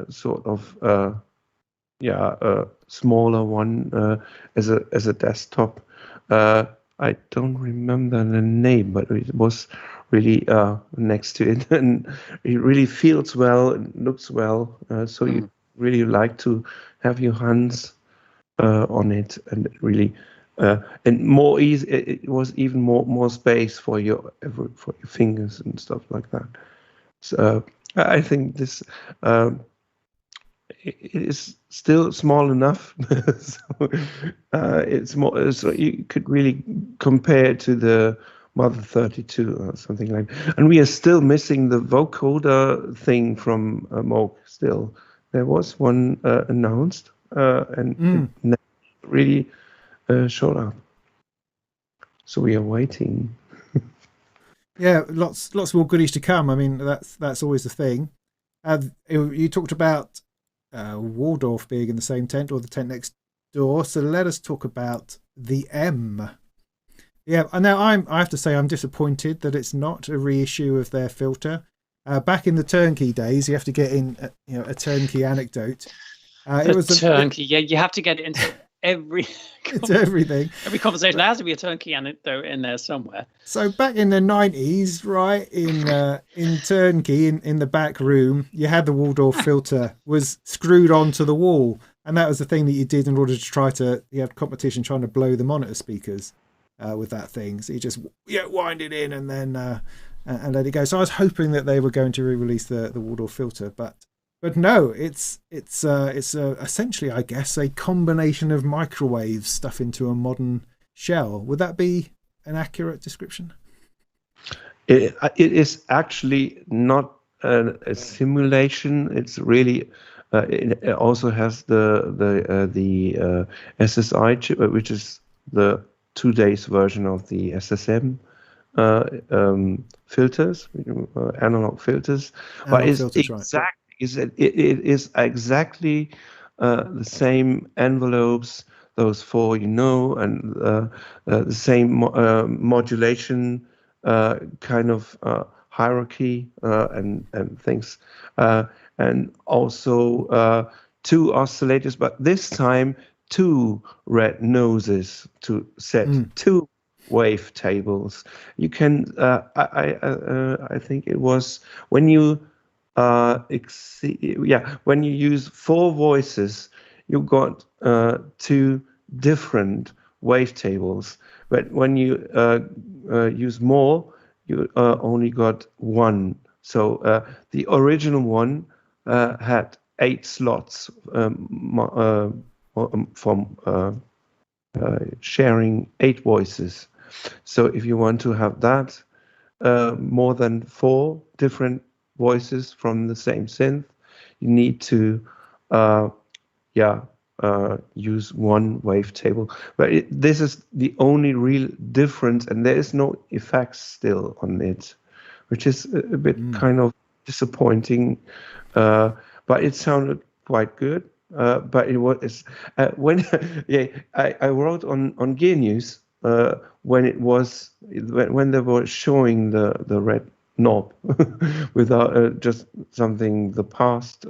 sort of smaller one as a desktop. I don't remember the name, but it was really next to it, and it really feels well and looks well. So you really like to have your hands on it, and really and more easy. It was even more space for your fingers and stuff like that. So I think this. It is still small enough, so it's more. So you could really compare it to the Mother 32 or something like that. And we are still missing the vocoder thing from Moog. Still, there was one announced, and it never really showed up. So we are waiting. Yeah, lots more goodies to come. I mean, that's always the thing. You talked about Waldorf being in the same tent, or the tent next door. So let us talk about the M. Yeah, now I have to say I'm disappointed that it's not a reissue of their filter. Back in the turnkey days, you have to get in a turnkey anecdote. It was turnkey. You have to get it into every it's everything. Every conversation, there has to be a turnkey anecdote in there somewhere. So back in the 90s, right, in turnkey, in the back room, you had the Waldorf filter was screwed onto the wall, and that was the thing that you did in order to you had competition trying to blow the monitor speakers with that thing. So you just wind it in and then and let it go. So I was hoping that they were going to re-release the Waldorf filter, but no, it's essentially, I guess, a combination of microwaves stuff into a modern shell. Would that be an accurate description? It is actually not a simulation. It's really it also has the SSI chip, which is the 2 days version of the SSM filters, analog filters. But it's exactly. Right. It is exactly the same envelopes, those 4, and the same modulation kind of hierarchy and things, and also 2 oscillators, but this time 2 red noses to set 2 wave tables. You can I think it was when you when you use 4 voices, you got 2 different wavetables. But when you use more, you only got 1. So the original one had 8 slots from sharing 8 voices. So if you want to have that, more than 4 different voices from the same synth, you need to use 1 wavetable. But this is the only real difference, and there is no effects still on it, which is a bit kind of disappointing. but it sounded quite good. But it was when I wrote on Gearnews when they were showing the red knob without just something the past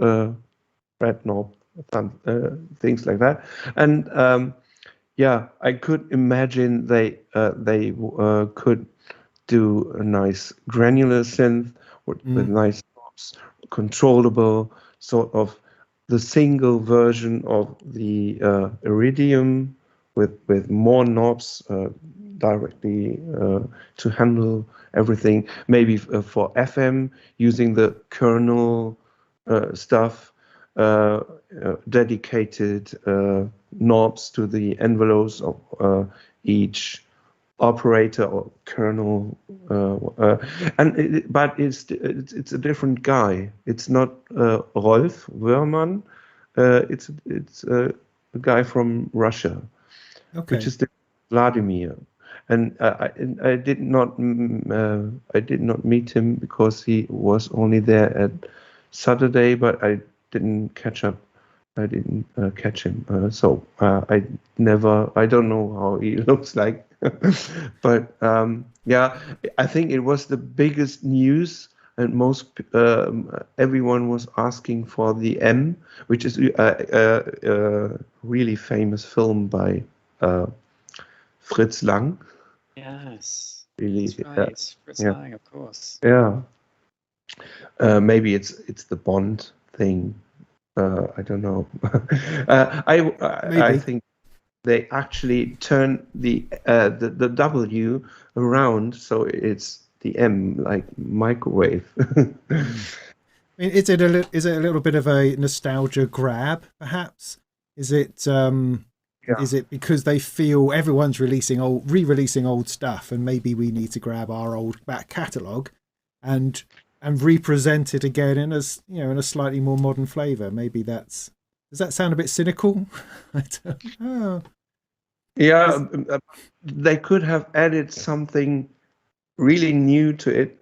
red knob, things like that, and yeah, I could imagine they could do a nice granular synth with nice knobs, controllable, sort of the single version of the Iridium with more knobs directly to handle everything. Maybe for FM using the kernel stuff, dedicated knobs to the envelopes of each operator or kernel, but it's a different guy. It's not Rolf Wörmann. It's a guy from Russia, which is Vladimir. And I did not meet him because he was only there at Saturday, but I didn't catch up. I didn't catch him, so I don't know how he looks like. But yeah, I think it was the biggest news, and most everyone was asking for the M, which is a really famous film by Fritz Lang. Yes, Really, that's right. Fritz Lang, of course. Yeah. Maybe it's the Bond thing. I don't know. I think they actually turn the W around, so it's the M, like microwave. I mean, is it a little bit of a nostalgia grab, perhaps? Is it is it because they feel everyone's re-releasing old stuff, and maybe we need to grab our old back catalogue and represent it again in a slightly more modern flavour? Maybe does that sound a bit cynical? I don't know. Yeah, they could have added something really new to it.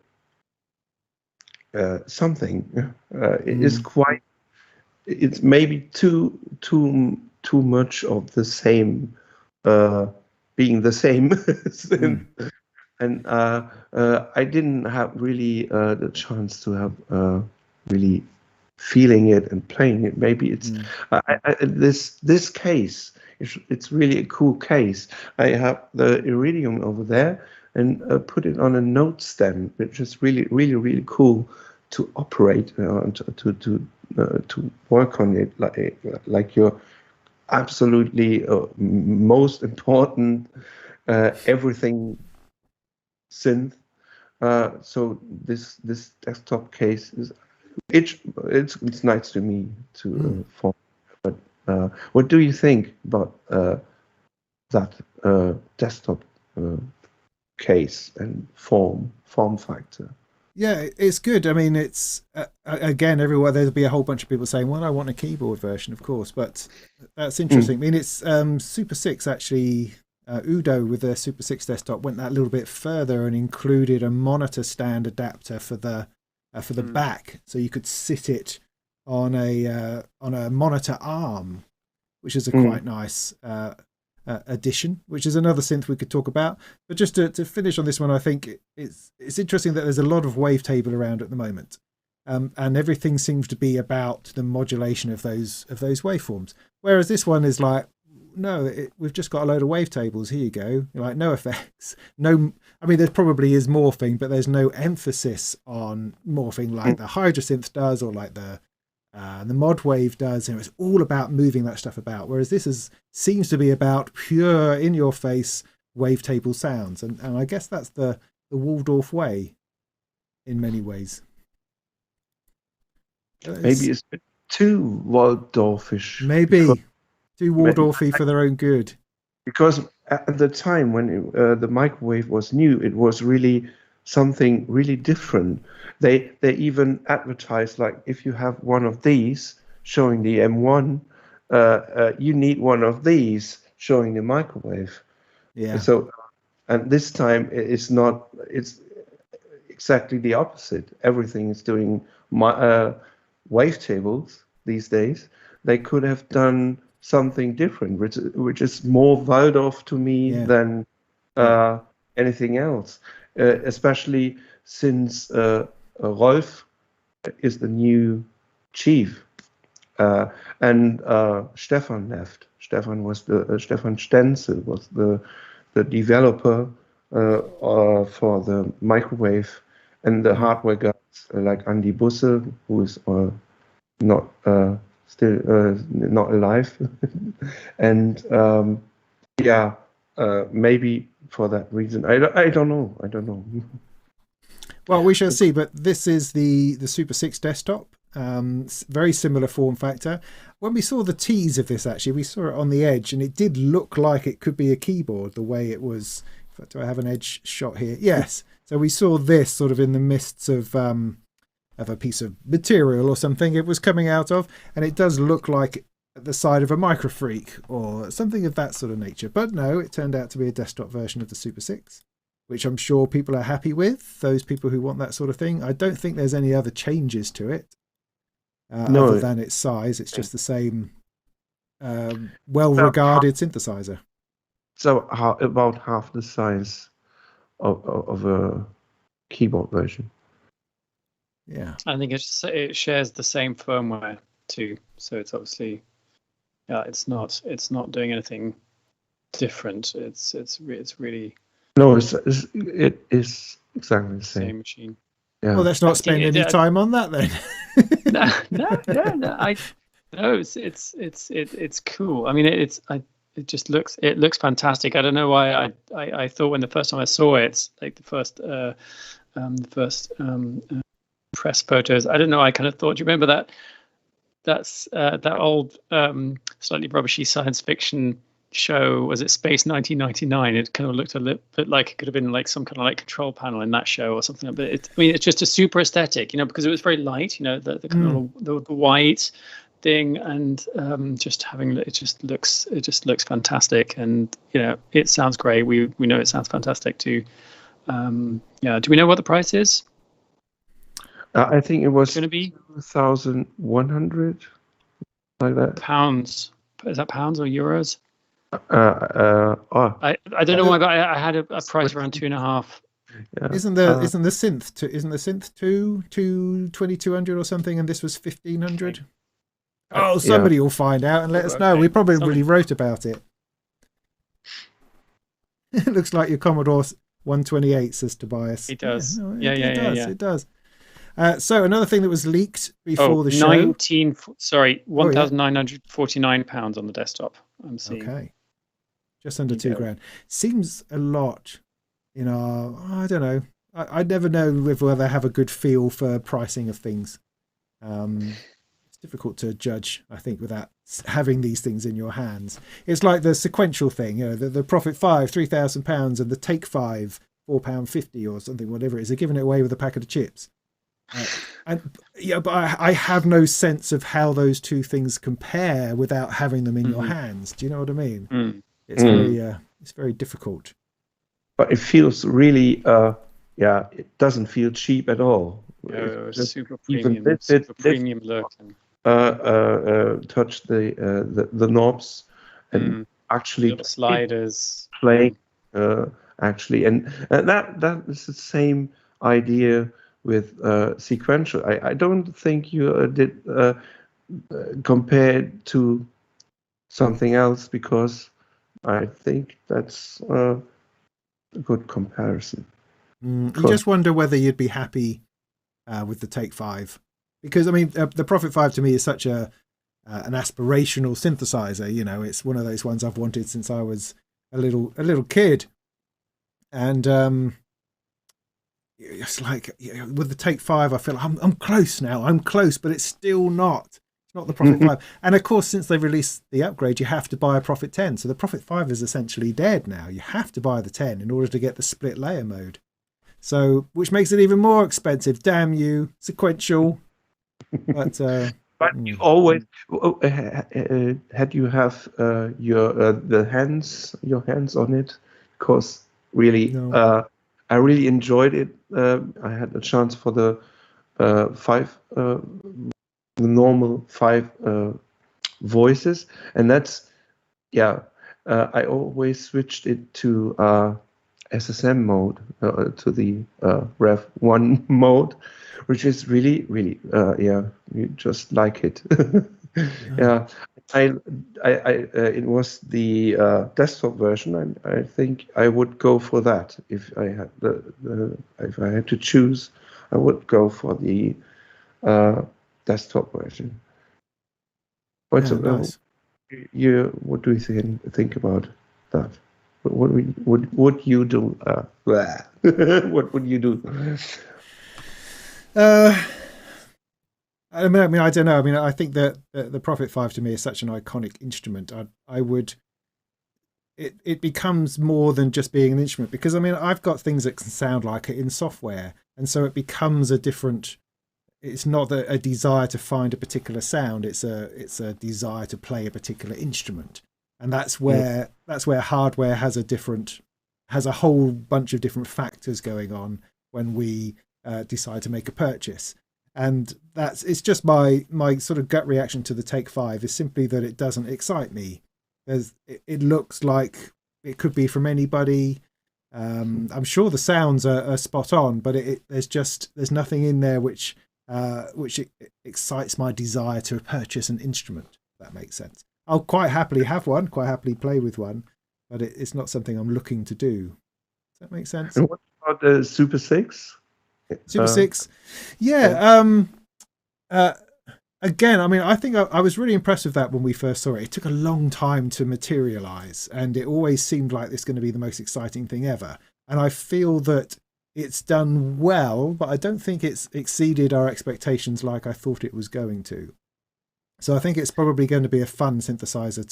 It's maybe too much of the same, being the same. And I didn't have really the chance to have really feeling it and playing it. Maybe it's this case. It's really a cool case. I have the Iridium over there and put it on a note stand, which is really, really, really cool to operate to work on it like your absolutely most important everything synth. So this desktop case it's nice to me to form. But what do you think about that desktop case and form factor? Yeah, it's good. I mean, it's again, everywhere there'll be a whole bunch of people saying, well, I want a keyboard version, of course, but that's interesting. I mean, it's Super 6 actually, Udo with their Super 6 desktop went that little bit further and included a monitor stand adapter for the back, so you could sit it on a monitor arm, which is a quite nice addition, which is another synth we could talk about. But just to finish on this one, I think it's interesting that there's a lot of wavetable around at the moment, and everything seems to be about the modulation of those waveforms, whereas this one is like, no, we've just got a load of wavetables, here you go. You're like, no effects, no. I mean, there probably is morphing, but there's no emphasis on morphing like the Hydrasynth does, or like the Modwave does. And it's all about moving that stuff about, whereas this seems to be about pure in your face wavetable sounds, and I guess that's the Waldorf way in many ways. Maybe it's a bit too Waldorfish. Maybe too Waldorfy for their own good. Because at the time when the microwave was new, it was really something really different. They even advertised, like, if you have one of these showing the M1, you need one of these showing the microwave. Yeah. So, and this time it's exactly the opposite. Everything is doing wavetables these days, they could have done something different, which is more Waldorf to me than anything else, especially since Rolf is the new chief, and Stefan left. Stefan Stenzel was the developer for the microwave and the hardware guys like Andy Busse, who is not still not alive, and maybe for that reason. I don't know. Well, we shall see. But this is the Super 6 desktop. Very similar form factor. When we saw the tease of this, actually, we saw it on the edge, and it did look like it could be a keyboard. The way it was. In fact, do I have an edge shot here? Yes. So we saw this sort of in the mists of a piece of material or something it was coming out of, and it does look like the side of a Microfreak or something of that sort of nature. But no, it turned out to be a desktop version of the Super 6, which I'm sure people are happy with, those people who want that sort of thing. I don't think there's any other changes to it other than its size. It's just the same well-regarded synthesizer. So about half the size of a keyboard version. Yeah, I think it shares the same firmware too, so it's obviously it's not doing anything different. It's really no, it is exactly the same machine. Yeah. Well, let's not spend any time on that then. No. It's cool. I mean, it just looks fantastic. I don't know why I thought when the first time I saw it, like the first press photos, I don't know, I kind of thought, do you remember that old slightly rubbishy science fiction show, was it Space 1999? It kind of looked a little bit like it could have been like some kind of like control panel in that show or something. But it's just a super aesthetic, because it was very light, the kind of the white thing, and it just looks fantastic, and it sounds great. We know it sounds fantastic too. Do we know what the price is? I think it was going to be 2,100, like that. Pounds. Is that pounds or euros? I don't know why, but I had a price around 2.5. Yeah. Isn't the synth 2,200 or something, and this was 1,500? Oh, somebody will find out and let us know. We probably really wrote about it. It looks like your Commodore 128, says Tobias. It does. It does. So another thing that was leaked before the show. £1,949 on the desktop. I'm seeing. Okay. Just under $2,000. Seems a lot. I don't know. I never know whether they have a good feel for pricing of things. It's difficult to judge, I think, without having these things in your hands. It's like the sequential thing, the Profit 5, £3,000, and the Take 5, £4.50 or something, whatever it is. They're giving it away with a packet of chips. But I have no sense of how those two things compare without having them in your hands. Do you know what I mean? It's very difficult. But it feels really, it doesn't feel cheap at all. It's super premium, premium look. Touch the knobs and actually sliders play actually, and that is the same idea with sequential. I don't think you did compare it to something else, because I think that's a good comparison. You just wonder whether you'd be happy with the Take 5, because I mean the Profit 5 to me is such an aspirational synthesizer. It's one of those ones I've wanted since I was a little kid, and it's like with the Take 5, I feel like I'm close now. I'm close, but it's still not. It's not the Profit 5. And of course, since they've released the upgrade, you have to buy a Profit 10. So the Profit 5 is essentially dead now. You have to buy the 10 in order to get the split layer mode. So, which makes it even more expensive. Damn you, sequential. But you always had you have your hands on it, because really. No. I really enjoyed it. I had a chance for the 5 normal 5 voices, and that's I always switched it to SSM mode, to the Rev 1 mode, which is really, really, you just like it. Yeah, it was the desktop version, and I think I would go for that if I had if I had to choose. I would go for the desktop version. What's Nice. what do you think about that? What would you do? What would you do? I mean, I don't know. I mean, I think that the Prophet 5 to me is such an iconic instrument. I would. It becomes more than just being an instrument, because I mean, I've got things that can sound like it in software, and so it becomes a different. It's not a desire to find a particular sound. It's a desire to play a particular instrument, and that's where hardware has a whole bunch of different factors going on when we decide to make a purchase. And it's just my sort of gut reaction to the Take 5 is simply that it doesn't excite me. It looks like it could be from anybody. I'm sure the sounds are spot on, but there's nothing in there which excites my desire to purchase an instrument. If that makes sense. I'll quite happily have one, quite happily play with one, but it's not something I'm looking to do. Does that make sense? And what about the Super 6? Super 6, yeah. Again, I mean, I think I was really impressed with that when we first saw it. It took a long time to materialize, and it always seemed like it's going to be the most exciting thing ever. And I feel that it's done well, but I don't think it's exceeded our expectations like I thought it was going to. So I think it's probably going to be a fun synthesizer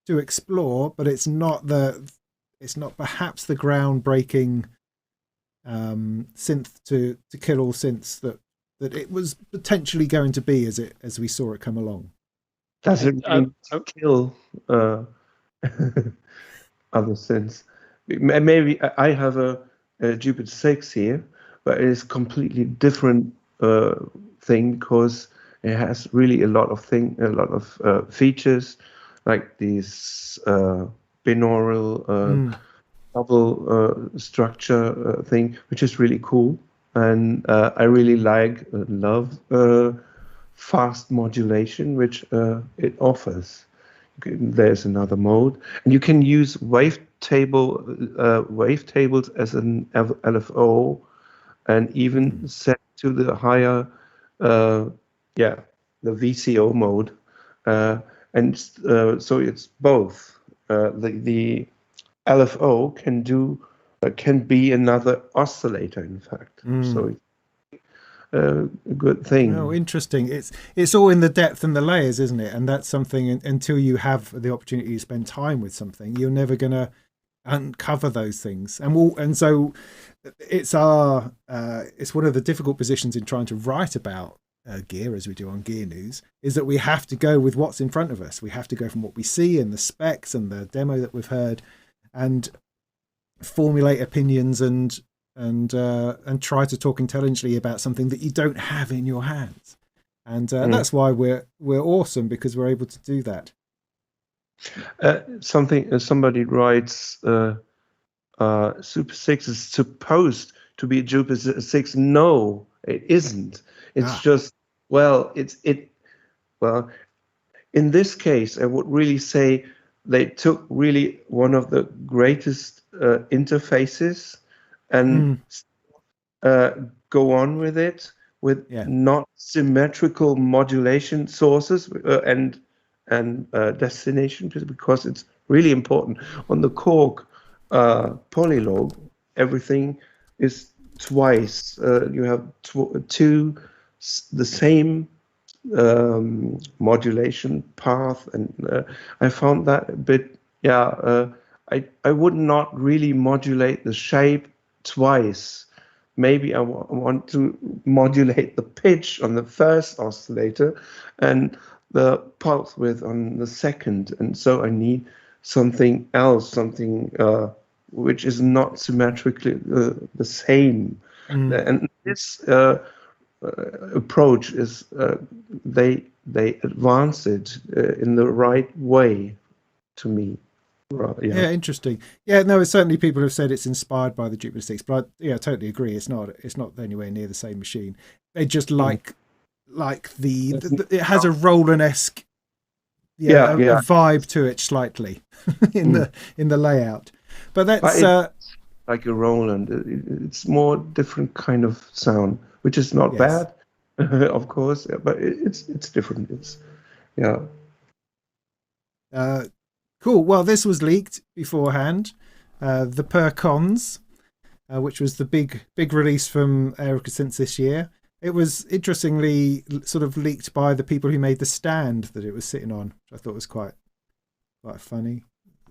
to explore, but it's not perhaps the groundbreaking synth to kill all synths that it was potentially going to be as we saw it come along. Does it mean kill other synths? Maybe I have a Jupiter 6 here, but it is completely different thing, because it has really a lot of features, like these binaural double structure thing, which is really cool. And I really love fast modulation, which it offers. There's another mode, and you can use wavetables as an LFO, and even set to the higher, the VCO mode, and so it's both. The LFO can be another oscillator, in fact. So it's a good thing. Oh, interesting. It's all in the depth and the layers, isn't it? And that's something, until you have the opportunity to spend time with something, you're never going to uncover those things. And so it's one of the difficult positions in trying to write about gear, as we do on Gearnews, is that we have to go with what's in front of us. We have to go from what we see and the specs and the demo that we've heard, and formulate opinions and try to talk intelligently about something that you don't have in your hands. And that's why we're awesome, because we're able to do that. Somebody writes, Super 6 is supposed to be Jupiter 6. No, it isn't. It's just, well, in this case, I would really say they took really one of the greatest interfaces and go on with it with not symmetrical modulation sources and destination, because it's really important. On the Korg Polylog, everything is twice. You have the same modulation path, and I found that a bit. I would not really modulate the shape twice. Maybe I want to modulate the pitch on the first oscillator and the pulse width on the second, and so I need something else, something which is not symmetrically the same. And this approach is they advance it in the right way to me. Right, yeah, interesting. Yeah, no, certainly people have said it's inspired by the Jupiter 6, but I totally agree. It's not anywhere near the same machine. They just like the it has a Roland-esque a vibe to it slightly in the layout. But that's like a Roland. It's more different kind of sound, which is not bad, of course, but it's different. It's cool. Well, this was leaked beforehand. The Percons, which was the big release from Erica Synths this year. It was interestingly sort of leaked by the people who made the stand that it was sitting on, which I thought was quite funny,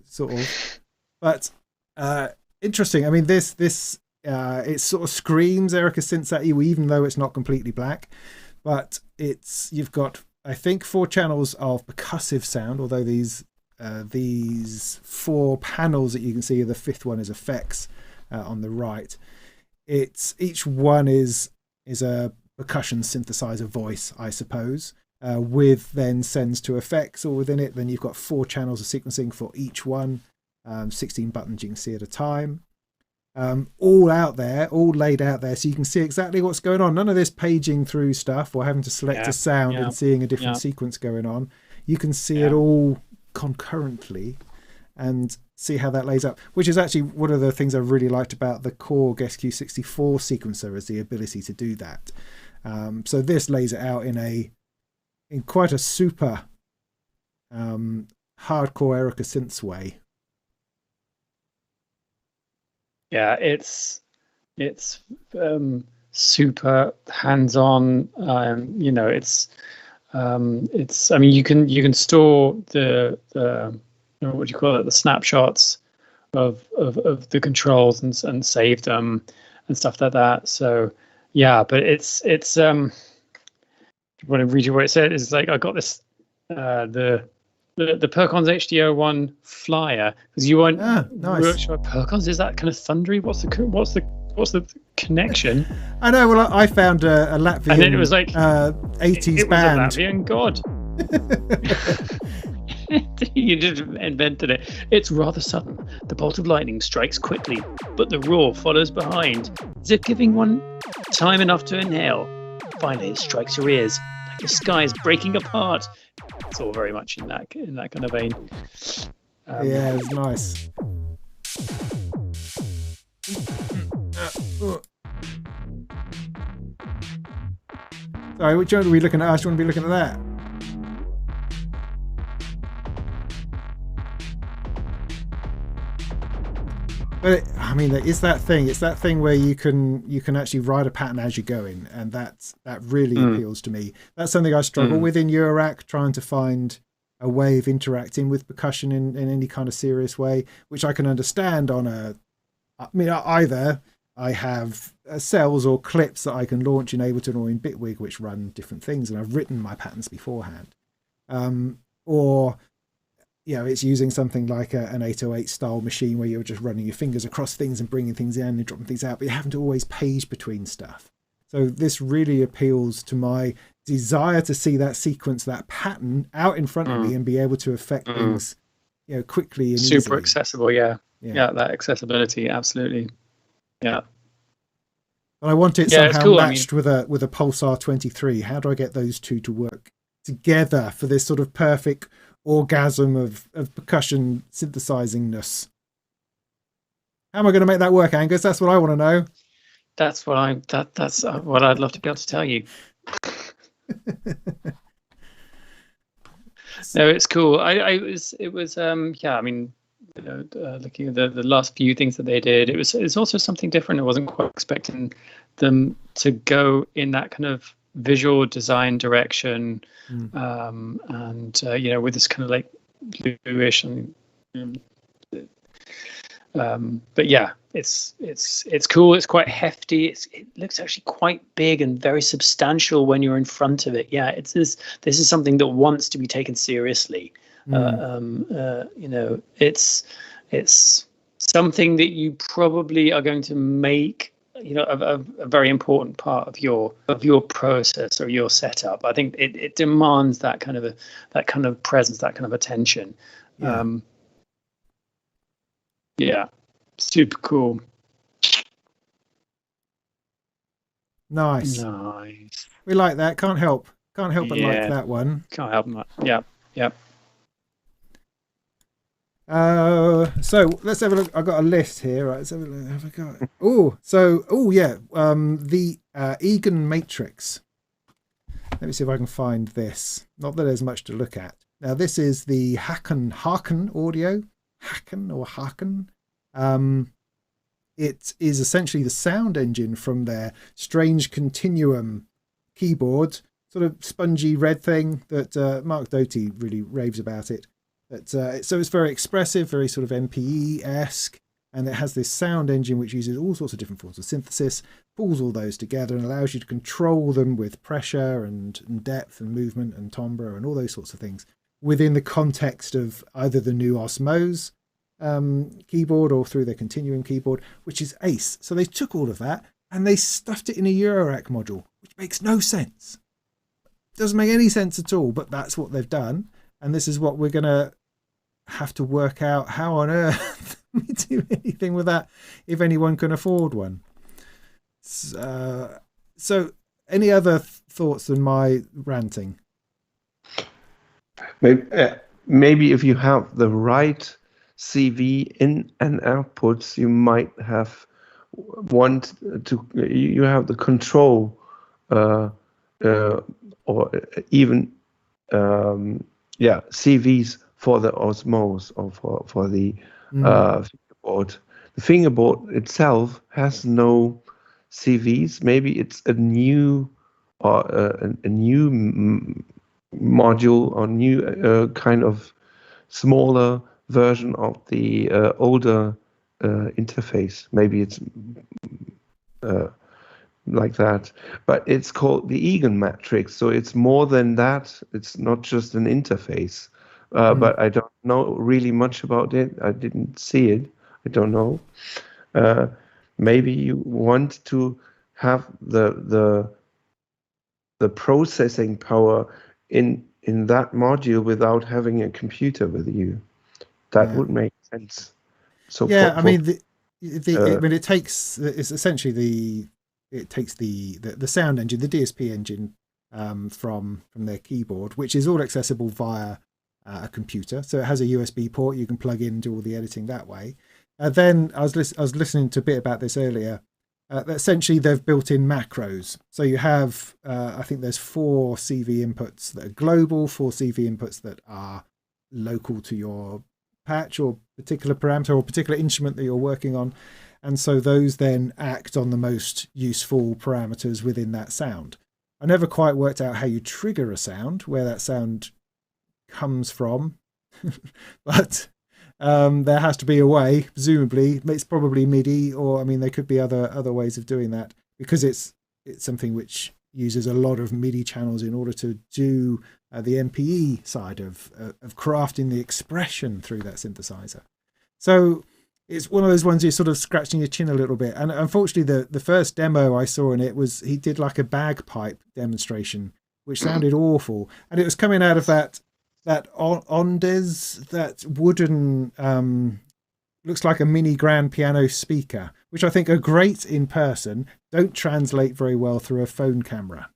sort of. But interesting. I mean, this it sort of screams Erica Synths at you, even though it's not completely black. But you've got, I think, 4 channels of percussive sound, although these 4 panels that you can see, the 5th one is effects on the right. Each one is a percussion synthesizer voice, I suppose, with then sends to effects all within it. Then you've got 4 channels of sequencing for each one, 16 buttons you can see at a time, all out there, all laid out there, so you can see exactly what's going on. None of this paging through stuff or having to select a sound and seeing a different sequence going on. You can see it all concurrently and see how that lays out, which is actually one of the things I really liked about the Korg SQ64 sequencer, is the ability to do that. So this lays it out in quite a super hardcore Erica Synths way. Yeah, it's super hands-on. It's I mean, you can store the what do you call it, the snapshots of the controls and save them and stuff like that. So yeah, but it's I want to read you what it said. It's like, I got this the Percons HDO1 flyer, because you weren't sure Percons is that kind of thundery. What's the connection? I know. Well, I found a Latvian, and then it was like 80s band. Was a Latvian god. You just invented it. It's rather sudden. The bolt of lightning strikes quickly, but the roar follows behind, as if giving one time enough to inhale. Finally, it strikes your ears like the sky is breaking apart. It's all very much in that kind of vein. Yeah, it's nice. Sorry, which one are we looking at? Do you want to be looking at that? But I mean, it's that thing. It's that thing where you can actually write a pattern as you're going, and that really appeals to me. That's something I struggle with in Eurorack, trying to find a way of interacting with percussion in any kind of serious way, which I can understand either I have cells or clips that I can launch in Ableton or in Bitwig, which run different things, and I've written my patterns beforehand, or it's using something like an 808 style machine where you're just running your fingers across things and bringing things in and dropping things out, but you haven't to always page between stuff. So this really appeals to my desire to see that sequence, that pattern out in front of me and be able to affect things, quickly and super easily. accessible. Yeah, that accessibility, absolutely. Yeah. But I want it somehow matched with a Pulsar 23. How do I get those two to work together for this sort of perfect orgasm of percussion synthesizingness? How am I going to make that work, Angus? That's what I want to know. That's what I'd love to be able to tell you. No, it's cool. I mean, looking at the last few things that they did, it's also something different. I wasn't quite expecting them to go in that kind of visual design direction, and with this kind of like bluish but yeah, it's cool. It's quite hefty. It looks actually quite big and very substantial when you're in front of it. Yeah, this is something that wants to be taken seriously. It's something that you probably are going to make a very important part of your process or your setup. I think it demands that kind of presence, that kind of attention. Yeah. Super cool. Nice. We like that. Can't help but like that one. Can't help that. Yeah. So let's have a look. I've got a list here. Right, let's have a look. Have I got it? The Egan Matrix. Let me see if I can find this. Not that there's much to look at. Now this is the Harken audio. Harken. It is essentially the sound engine from their strange Continuum keyboard, sort of spongy red thing that Mark Doty really raves about it. So it's very expressive, very sort of MPE-esque, and it has this sound engine which uses all sorts of different forms of synthesis, pulls all those together and allows you to control them with pressure and depth and movement and timbre and all those sorts of things within the context of either the new Osmose keyboard or through their Continuum keyboard, which is ace. So they took all of that and they stuffed it in a Eurorack module, which makes no sense. Doesn't make any sense at all, but that's what they've done. And this is what we're going to have to work out, how on earth we do anything with that if anyone can afford one. So any other thoughts than my ranting? Maybe if you have the right CV in and outputs, you might have you have the control or even CVs for the Osmose or for the fingerboard. The fingerboard itself has no CVs. Maybe it's a new module or new kind of smaller version of the older interface. Maybe it's like that, but it's called the Egan matrix, so it's more than that. It's not just an interface, but I don't know really much about it. I didn't see it. I don't know. Maybe you want to have the processing power in that module without having a computer with you. That would make sense. So it takes, it's essentially it takes the sound engine, the DSP engine from their keyboard, which is all accessible via a computer. So it has a USB port you can plug in and do all the editing that way. Then I was listening to a bit about this earlier. Essentially, they've built in macros. So you have, I think there's 4 CV inputs that are global, 4 CV inputs that are local to your patch or particular parameter or particular instrument that you're working on. And so those then act on the most useful parameters within that sound. I never quite worked out how you trigger a sound, where that sound comes from, but there has to be a way, presumably. It's probably MIDI, or there could be other ways of doing that, because it's something which uses a lot of MIDI channels in order to do the MPE side of crafting the expression through that synthesizer. So it's one of those ones you're sort of scratching your chin a little bit. And unfortunately, the first demo I saw in it was he did like a bagpipe demonstration, which sounded awful. And it was coming out of that Ondes, that wooden, looks like a mini grand piano speaker, which I think are great in person, don't translate very well through a phone camera.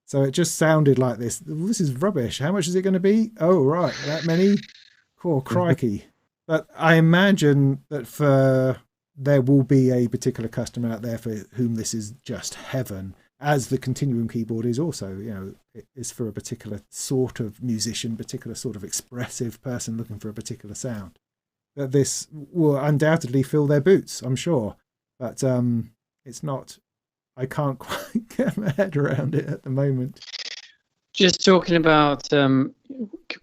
So it just sounded like this. This is rubbish. How much is it going to be? Oh, right, that many? Cool, crikey. But I imagine that there will be a particular customer out there for whom this is just heaven, as the Continuum keyboard is also. It is for a particular sort of musician, particular sort of expressive person looking for a particular sound. That this will undoubtedly fill their boots, I'm sure. But it's not. I can't quite get my head around it at the moment. Just talking about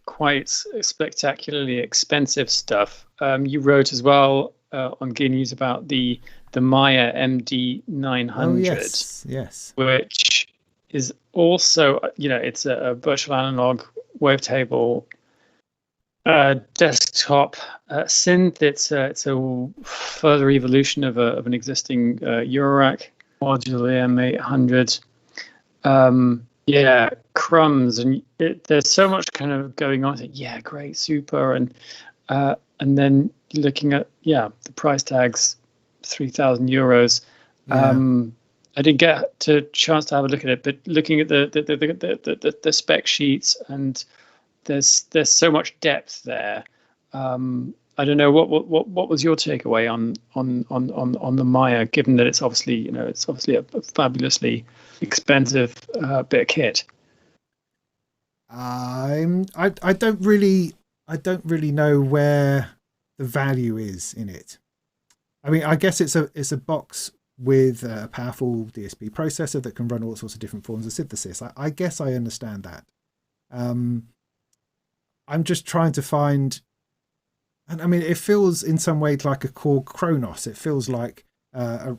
quite spectacularly expensive stuff. You wrote as well on Gearnews about the Maya MD900. Oh, yes. Which is also, it's a virtual analog wavetable desktop synth. It's a further evolution of an existing Eurorack modular M800. Yeah, crumbs, and there's so much kind of going on. Yeah, great, super, and then looking at the price tags, €3,000. Yeah. I didn't get a chance to have a look at it, but looking at the spec sheets, and there's so much depth there. I don't know what was your takeaway on the Maya, given that it's obviously a fabulously expensive bit of kit. I don't really know where the value is in it. I mean, I guess it's a box with a powerful DSP processor that can run all sorts of different forms of synthesis. I guess I understand that. I'm just trying to find, and I mean, it feels in some ways like a Korg Kronos. It feels like a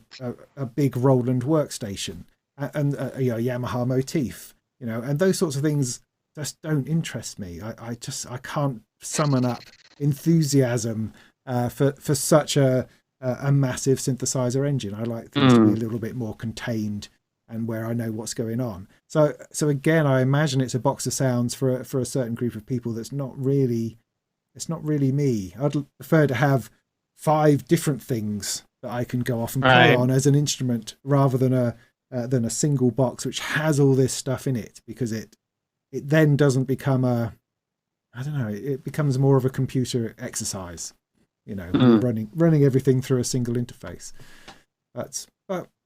big Roland workstation and a Yamaha motif, and those sorts of things just don't interest me. I can't summon up enthusiasm for such a massive synthesizer engine. I like things to be a little bit more contained and where I know what's going on. So again, I imagine it's a box of sounds for a certain group of people that's not really me. I'd prefer to have 5 different things that I can go off and play on as an instrument, rather than a single box which has all this stuff in it, because it then doesn't become it becomes more of a computer exercise, running everything through a single interface. But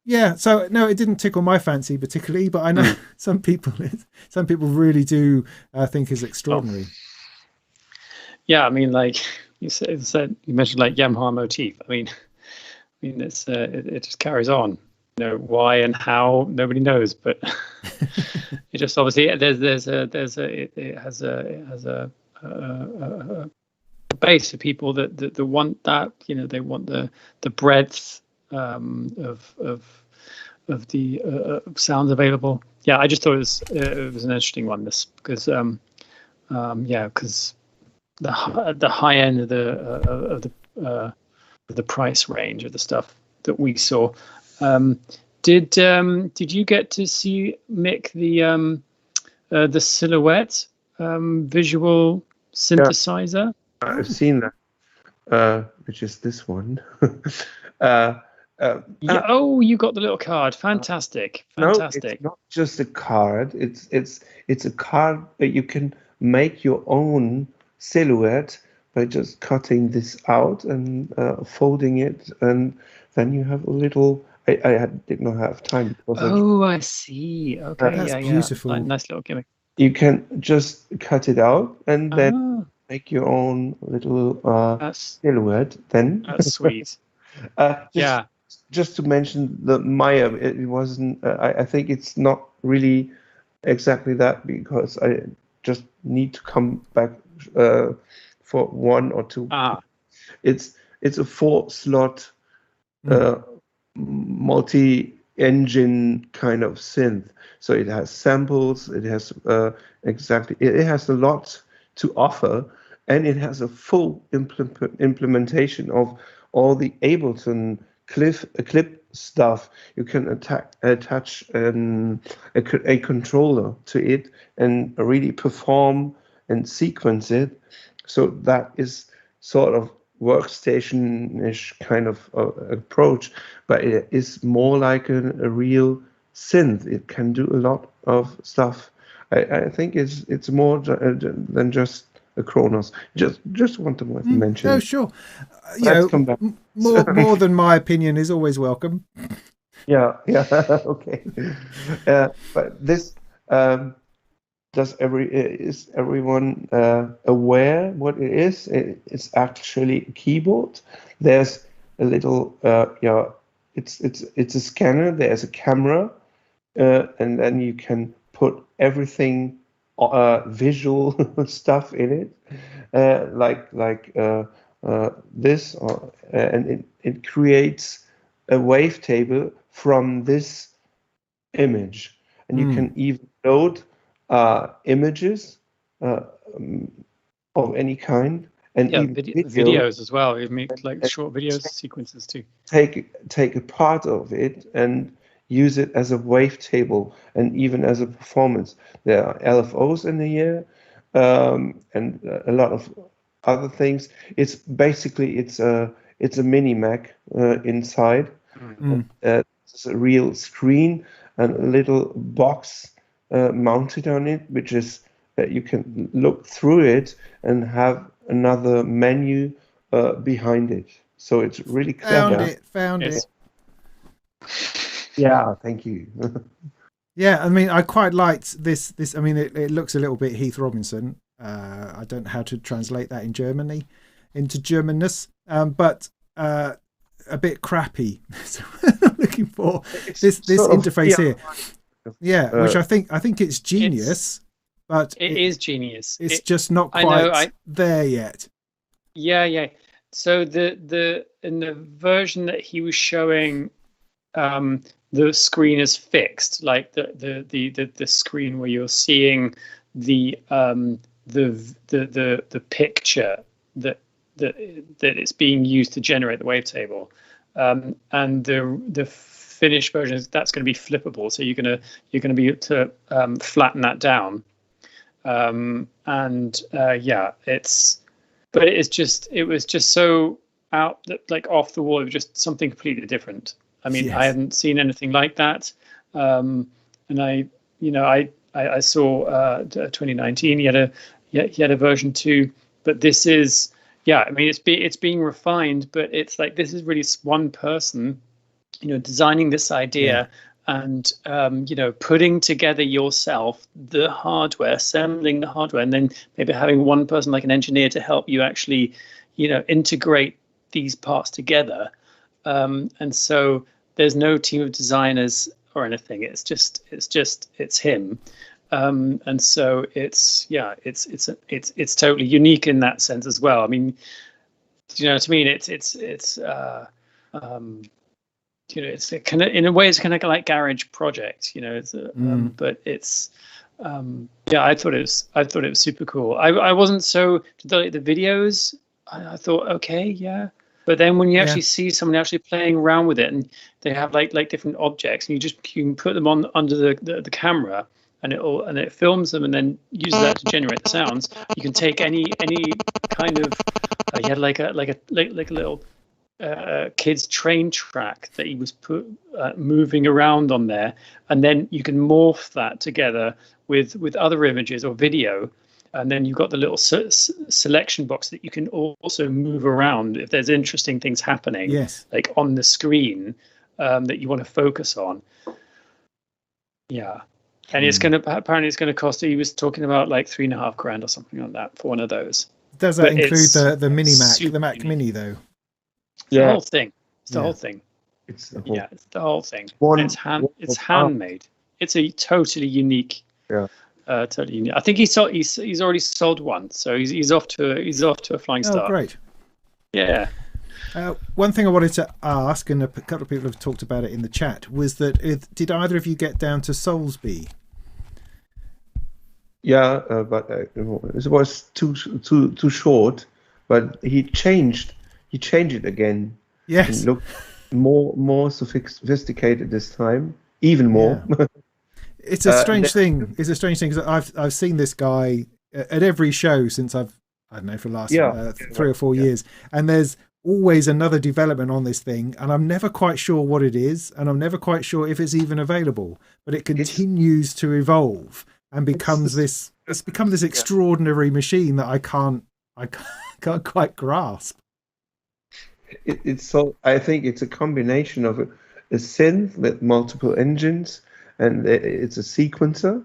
yeah, so no, it didn't tickle my fancy particularly, but I know some people really do think it's extraordinary. Yeah, I mean, like you said, you mentioned like Yamaha motif. I mean, it's it just carries on. Why and how, nobody knows, but it just obviously it has a base for people that want that. They want the breadth of the sounds available. Yeah, I just thought it was an interesting one, this, because because the high end of the price range of the stuff that we saw. Did you get to see, Mick, the Silhouette visual synthesizer? Yeah, I've seen that, which is this one. You got the little card. Fantastic. No, it's not just a card. It's a card that you can make your own silhouette by just cutting this out and folding it, and then you have a little. I did not have time. I see. Okay, that's beautiful. Nice little gimmick. You can just cut it out and then make your own little silhouette. Then that's sweet. Just to mention the Maya, it wasn't. I think it's not really exactly that, because I just need to come back for 1 or 2. It's a 4-slot multi-engine kind of synth. So it has samples. It has it has a lot to offer, and it has a full implementation of all the Ableton clip stuff. You can attach a controller to it and really perform and sequence it. So that is sort of workstation-ish kind of approach, but it is more like a real synth. It can do a lot of stuff. I think it's more than just a Kronos. Just want to mention. No, sure. More than my opinion is always welcome. Yeah. Okay. But this is everyone aware what it is? It's actually a keyboard. There's a little it's a scanner. There's a camera, and then you can put everything visual stuff in it, like this, and it creates a wavetable from this image, and you can even load images of any kind, and Yeah, even videos as well. We make like short video sequences too. Take a part of it and use it as a wavetable and even as a performance. There are LFOs in here, and a lot of other things. It's basically it's a mini Mac inside. It's a real screen and a little box mounted on it, which is that you can look through it and have another menu behind it. So it's really clever. Found it. Yeah, thank you. Yeah, I mean, I quite liked this. I mean, it looks a little bit Heath Robinson. I don't know how to translate that into Germanness, but a bit crappy. So I'm looking for this interface here. Yeah, which I think it's genius, but it is genius. It's just not quite there yet. Yeah. So in the version that he was showing, the screen is fixed, like the screen where you're seeing the picture that it's being used to generate the wavetable, and the finished version that's going to be flippable, so you're going to be able to flatten that down, it was just so out, like off the wall. It was just something completely different. I mean, yes. I hadn't seen anything like that, and I saw 2019. He had a version 2, but this is, I mean, it's being refined, but it's like this is really one person, designing this idea. And putting together yourself the hardware, assembling the hardware, and then maybe having one person like an engineer to help you actually, integrate these parts together. And so there's no team of designers or anything. It's him. And so it's totally unique in that sense as well. I mean, do you know what I mean? It's kind of, in a way, it's kind of like garage project, but it's, I thought it was super cool. I wasn't so, the videos, I thought, okay, yeah. But then when you actually see someone actually playing around with it, and they have like different objects, and you can put them on under the camera, and it films them and then uses that to generate the sounds. You can take any kind of, you had like a little kid's train track that he was moving around on there, and then you can morph that together with other images or video, and then you've got the little selection box that you can also move around if there's interesting things happening, like on the screen, that you want to focus on. And it's apparently it's going to cost, he was talking about like $3,500 or something like that for one of those. Does that include the mini Mac, the Mac Mini though? The whole thing. It's the whole thing. It's the whole thing. It's handmade. It's a totally unique. Totally unique. I think he's already sold one, so he's off to a flying start. Oh, great. Yeah. One thing I wanted to ask, and a couple of people have talked about it in the chat, was that did either of you get down to Soulsby? Yeah, but it was too short. But he changed it again. Yes. It looked more sophisticated this time, even more. Yeah. It's a strange thing. It's a strange thing because I've seen this guy at every show since I don't know, for the last 3 or 4 years, and there's always another development on this thing, and I'm never quite sure what it is, and I'm never quite sure if it's even available. But it continues to evolve and becomes this. It's become this extraordinary machine that I can't quite grasp. It's so. I think it's a combination of a synth with multiple engines, and it's a sequencer.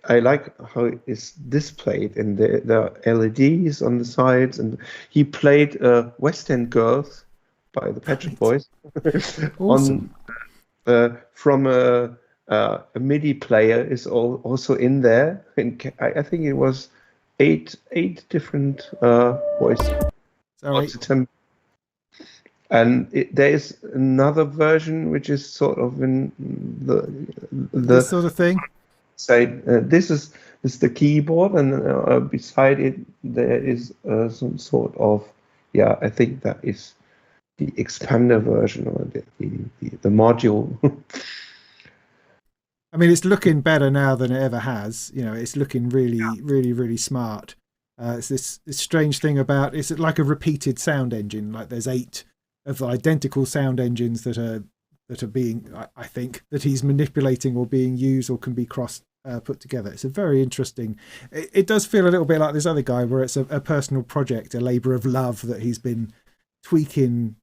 I like how it's displayed, and there are LEDs on the sides. And he played West End Girls by the Pet Shop Boys Awesome. From a MIDI player is also in there. And I think it was eight different voice. Sorry. And there is another version which is sort of in the this sort of thing. say this is the keyboard, and beside it there is some sort of, yeah, I think that is the expander version, or the module. I mean, it's looking better now than it ever has. You know, it's looking really smart. It's this strange thing about, it's like a repeated sound engine. Like there's 8 of the identical sound engines that are being, I think, that he's manipulating or being used or can be put together. It's a very interesting. It does feel a little bit like this other guy, where it's a personal project, a labour of love that he's been tweaking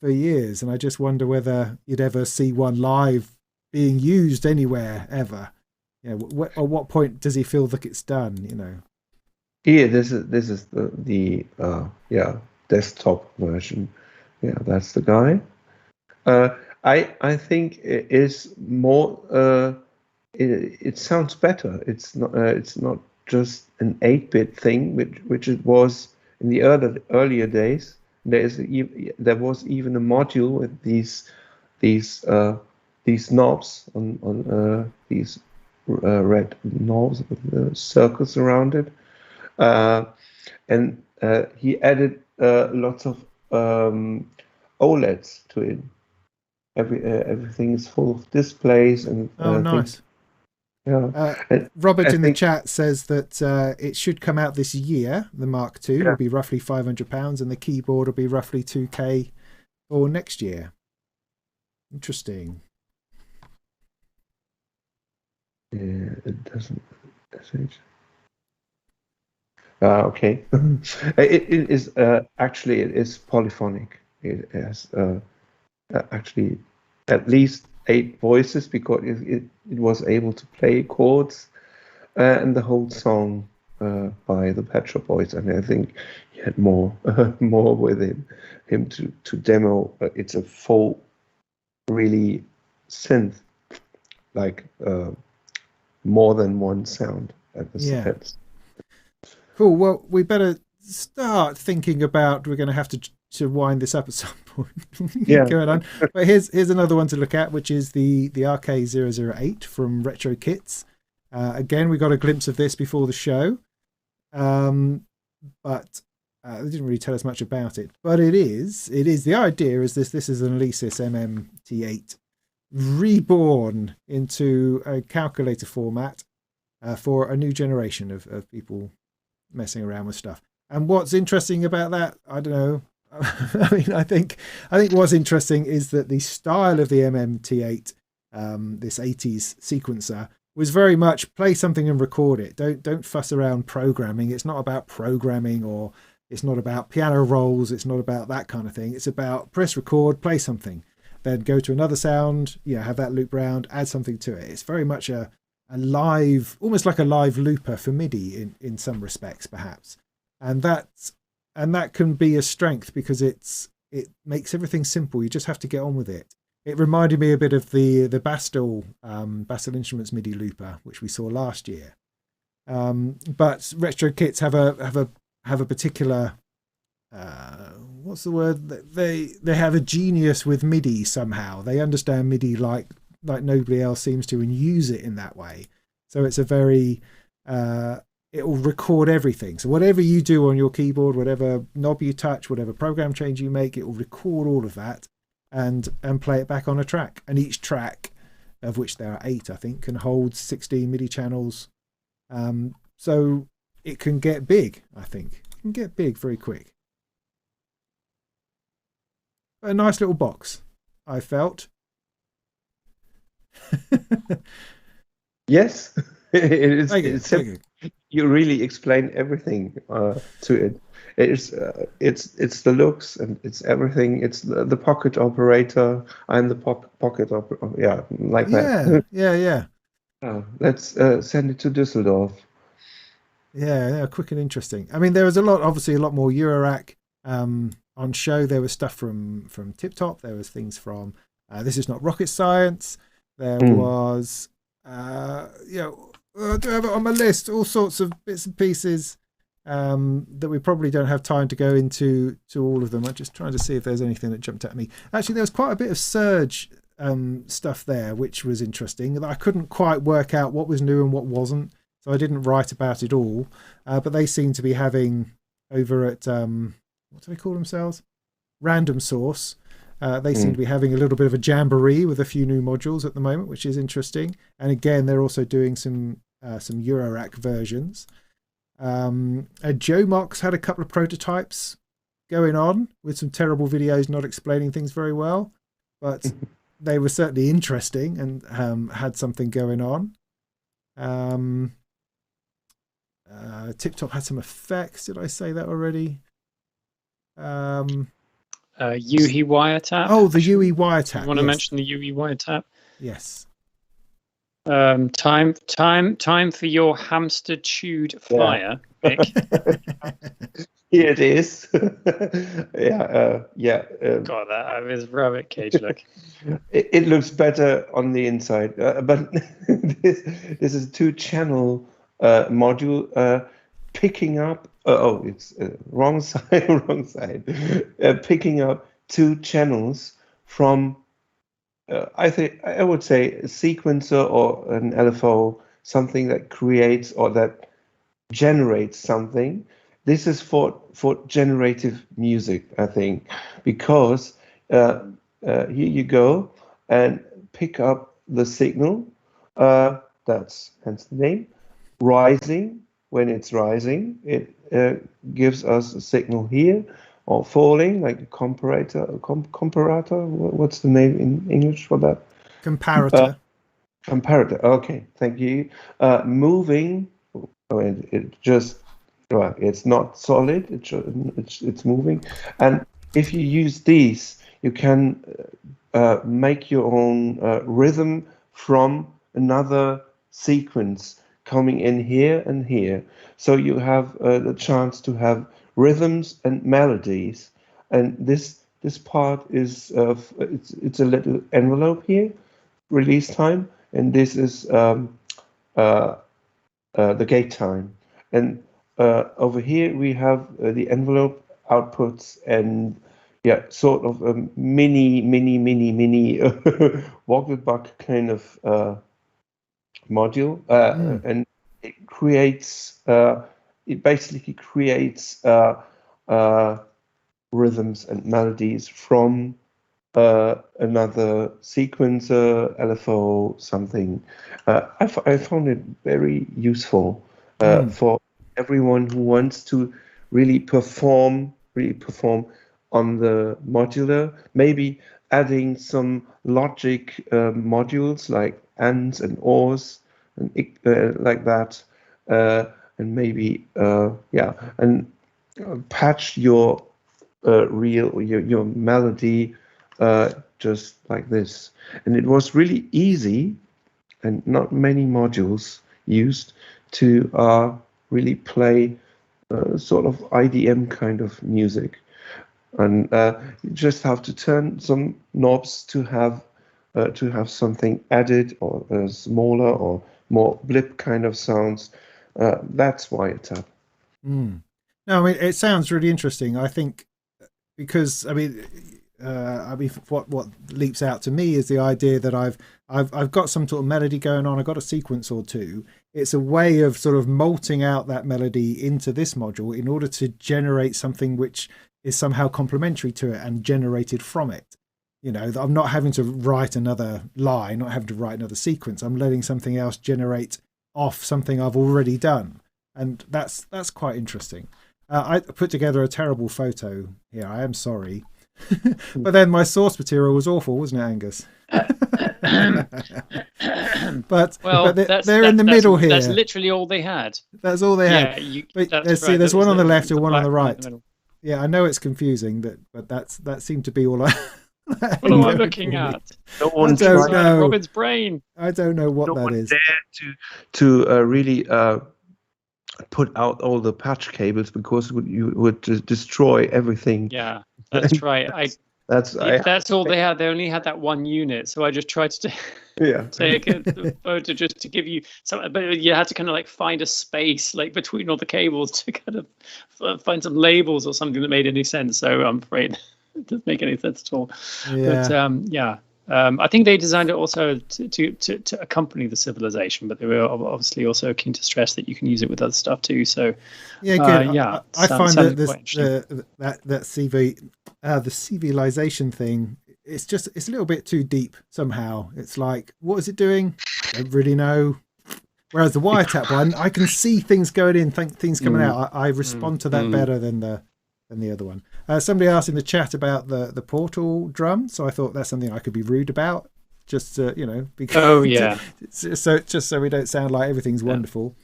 for years. And I just wonder whether you'd ever see one live being used anywhere ever. You know, at what point does he feel that it's done? You know. Yeah, this is the desktop version. Yeah, that's the guy. I think it is more. It sounds better. It's not just an 8-bit thing, which it was in the earlier days. There was even a module with these knobs on these red knobs with circles around it, and he added lots of OLEDs to it. Everything is full of displays and nice. Robert in the chat says that it should come out this year. The Mark II will be roughly £500, and the keyboard will be roughly £2,000 for next year. Interesting. Yeah, it doesn't message. Okay. It is actually, it is polyphonic. It has actually at least 8 voices, because it was able to play chords and the whole song by the Pet Shop Boys, and I think he had more with him to demo. It's a full, really synth, like more than one sound at the sets. Cool. Well, we better start thinking about, we're going to have to wind this up at some point. Going on. But here's another one to look at, which is the RK008 from Retro Kits. Again, we got a glimpse of this before the show, but they didn't really tell us much about it. But it is the idea is this is an Alesis MMT8 reborn into a calculator format for a new generation of people messing around with stuff. And what's interesting about that, I don't know. I mean, I think what's interesting is that the style of the MMT8, this 80s sequencer, was very much play something and record it. Don't fuss around programming. It's not about programming, or it's not about piano rolls. It's not about that kind of thing. It's about press record, play something, then go to another sound, have that loop round, add something to it. It's very much a live, almost like a live looper for MIDI in some respects, perhaps. And that can be a strength, because it makes everything simple. You just have to get on with it. It reminded me a bit of the Bastel Instruments MIDI looper, which we saw last year. But Retro Kits have a particular what's the word? They have a genius with MIDI somehow. They understand MIDI like nobody else seems to, and use it in that way. So it's a very it will record everything. So whatever you do on your keyboard, whatever knob you touch, whatever program change you make, it will record all of that and play it back on a track. And each track, of which there are 8, I think, can hold 16 MIDI channels. So it can get big, I think. It can get big very quick. A nice little box, I felt. Yes, it is. You really explain everything to it. It's the looks, and it's everything. It's the pocket operator. I'm the pocket operator. Yeah, like that. Yeah. Let's send it to Düsseldorf. Yeah, quick and interesting. I mean, there was obviously a lot more Eurorack on show. There was stuff from Tip Top. There was things from This Is Not Rocket Science. There was I do have it on my list, all sorts of bits and pieces that we probably don't have time to go into all of them. I'm just trying to see if there's anything that jumped at me. Actually, there was quite a bit of Surge stuff there, which was interesting. I couldn't quite work out what was new and what wasn't, so I didn't write about it all. But they seem to be having over at what do they call themselves? Random Source. They seem to be having a little bit of a jamboree with a few new modules at the moment, which is interesting. And again, they're also doing some Eurorack versions. Joe Mox had a couple of prototypes going on with some terrible videos not explaining things very well, but they were certainly interesting and had something going on. Tip Top had some effects. Did I say that already? UE wiretap. Oh, the UE wiretap. You want to mention the UE wiretap? Yes. Time for your hamster chewed flyer, Nick. Here it is. God, that is rabbit cage look. It looks better on the inside, but this is a 2-channel module picking up. It's wrong side. Picking up 2 channels from. I would say a sequencer or an LFO, something that creates or that generates something. This is for generative music, I think, because here you go and pick up the signal. That's hence the name. Rising, when it's rising, it gives us a signal here, or falling, like a comparator. What's the name in English for that? Comparator. Comparator. Okay, thank you. Moving. It's not solid. It's moving, and if you use these, you can make your own rhythm from another sequence coming in here and here. So you have the chance to have rhythms and melodies, and this part is it's a little envelope here, release time, and this is the gate time, and over here we have the envelope outputs and sort of a mini Vogelbach kind of module, and it creates it basically creates rhythms and melodies from another sequencer, LFO, something. I found it very useful for everyone who wants to really perform on the modular, maybe adding some logic modules like ands and ors and like that, and maybe and patch your your melody just like this. And it was really easy, and not many modules used to really play sort of IDM kind of music. And you just have to turn some knobs to have something added, or smaller or more blip kind of sounds. That's wiretap. No, I mean, it sounds really interesting. I think because I mean, what leaps out to me is the idea that I've got some sort of melody going on. I've got a sequence or two. It's a way of sort of malting out that melody into this module in order to generate something which is somehow complementary to it and generated from it. You know, I'm not having to write another line, not having to write another sequence. I'm letting something else generate off something I've already done, and that's quite interesting. I put together a terrible photo here. I am sorry. But then my source material was awful, wasn't it, Angus? but they're in the middle here. That's literally all they had. That's all they had. There's one on the left and one on the right. Yeah, I know it's confusing, but that seemed to be all I. What am I looking at? I don't know. Robin's brain. I don't know what that is. To really put out all the patch cables, because you would destroy everything. Yeah, that's right. That's all they had. They only had that one unit, so I just tried to take a photo just to give you some. But you had to kind of like find a space like between all the cables to kind of find some labels or something that made any sense. So I'm afraid it doesn't make any sense at all. Yeah. But I think they designed it also to accompany the civilization, but they were obviously also keen to stress that you can use it with other stuff too. So yeah, good. yeah, I find that the civilization thing, it's a little bit too deep somehow. It's like, what is it doing? I don't really know. Whereas the wiretap one, I can see things going in, things coming out. I respond to that better than the other one. Somebody asked in the chat about the Portal drum, so I thought that's something I could be rude about, just because, so we don't sound like everything's wonderful.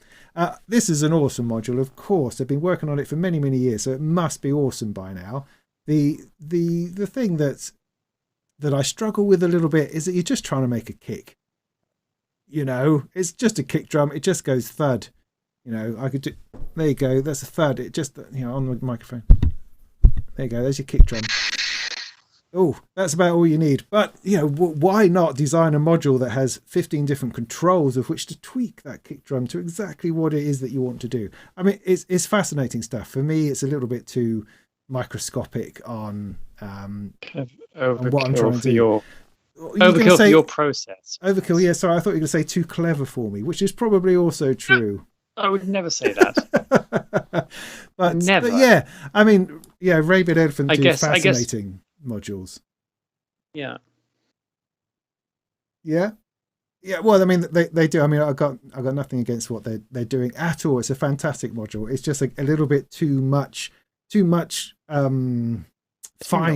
This is an awesome module, of course. They've been working on it for many, many years, so it must be awesome by now. The thing that I struggle with a little bit is that you're just trying to make a kick. It's just a kick drum. It just goes thud. I could do. There you go. That's a thud. It just on the microphone. There you go. There's your kick drum. Oh, that's about all you need. But why not design a module that has 15 different controls of which to tweak that kick drum to exactly what it is that you want to do? I mean, it's fascinating stuff. For me, it's a little bit too microscopic on what I'm trying to do. Overkill for your process. Overkill, yeah. Sorry, I thought you were going to say too clever for me, which is probably also true. I would never say that. but never. But yeah, I mean, yeah, Rabid Elephant do fascinating modules. Yeah. Yeah. Yeah. Well, I mean, they do. I mean, I got nothing against what they're doing at all. It's a fantastic module. It's just a little bit too much fine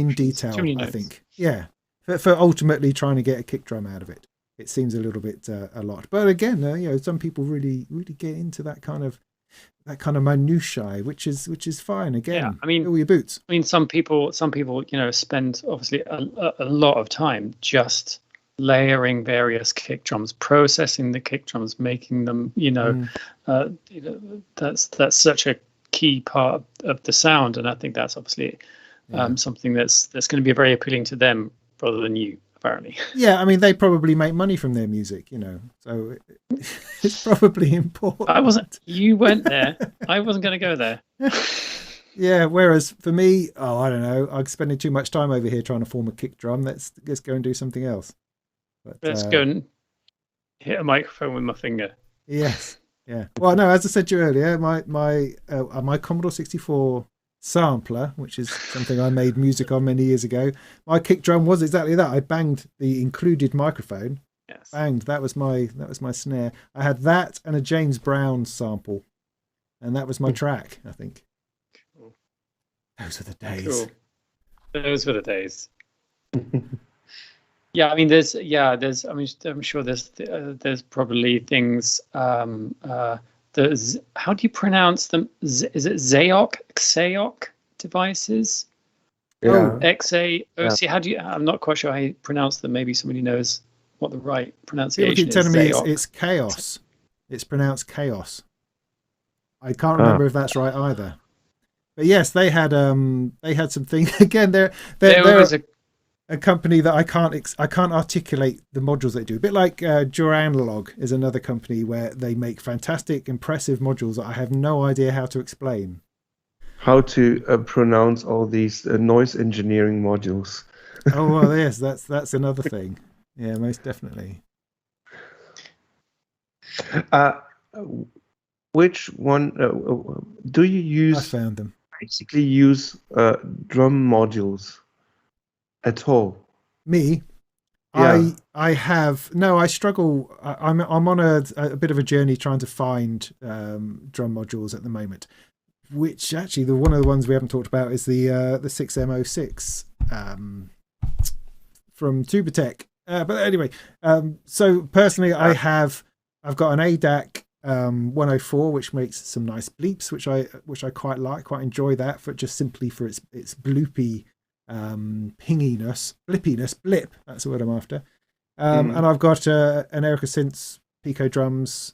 detail, I think. Yeah. For ultimately trying to get a kick drum out of it, it seems a little bit a lot. But again, some people really get into that kind of minutiae, which is fine. Again, yeah, I mean, all your boots. I mean, some people, spend obviously a lot of time just layering various kick drums, processing the kick drums, making them. That's such a key part of the sound, and I think that's obviously something that's going to be very appealing to them rather than you, apparently. Yeah, I mean, they probably make money from their music, so it's probably important. You went there. I wasn't going to go there. Yeah, whereas for me, I don't know, I'm spending too much time over here trying to form a kick drum. Let's go and do something else. But, let's go and hit a microphone with my finger. Yes, yeah. Well, no, as I said to you earlier, my Commodore 64 sampler, which is something I made music on many years ago, my kick drum was exactly that. I banged the included microphone. Yes. Banged. That was my snare. I had that and a James Brown sample, and that was my track, I think. Cool. Those were the days. Cool. Those were the days. Yeah, I mean, I'm sure there's probably things. How do you pronounce them? Is it Xeoc devices? Yeah. XAOC. Yeah. I'm not quite sure how you pronounce them. Maybe somebody knows what the right pronunciation is. People keep telling me it's chaos. It's pronounced chaos. I can't remember if that's right either. But yes, they had some things. Again, they're a company that I can't articulate the modules they do. A bit like Duranalog is another company where they make fantastic, impressive modules that I have no idea how to explain. How to pronounce all these noise engineering modules. Oh well, yes, that's another thing. Yeah, most definitely. Which one do you use? I found them. Basically, use drum modules at all? Me? Yeah. I struggle. I'm on a bit of a journey trying to find drum modules at the moment, which actually one of the ones we haven't talked about is the 6M06 from Tubatech. But anyway, so personally I've got an ADAC 104, which makes some nice bleeps, which I quite enjoy that for its bloopy blippiness, that's the word I'm after. And I've got an Erica Synths Pico drums,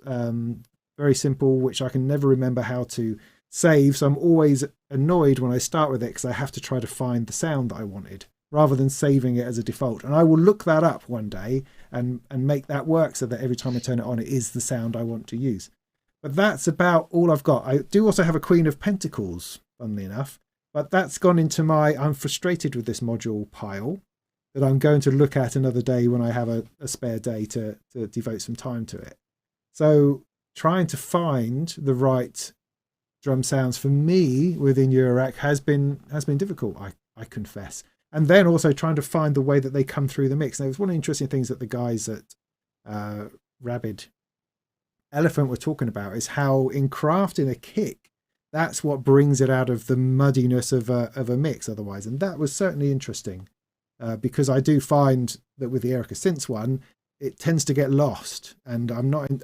very simple, which I can never remember how to save, so I'm always annoyed when I start with it because I have to try to find the sound that I wanted rather than saving it as a default. And I will look that up one day and make that work so that every time I turn it on, it is the sound I want to use. But that's about all I've got. I do also have a Queen of Pentacles, funnily enough, but that's gone into my I'm frustrated with this module pile. that I'm going to look at another day when I have a spare day to devote some time to it. So trying to find the right drum sounds for me within Eurorack has been difficult, I confess. And then also trying to find the way that they come through the mix. Now, it was one of the interesting things that the guys at Rabid Elephant were talking about is how in crafting a kick, that's what brings it out of the muddiness of a mix otherwise. And that was certainly interesting because I do find that with the Erica Synths one, it tends to get lost, and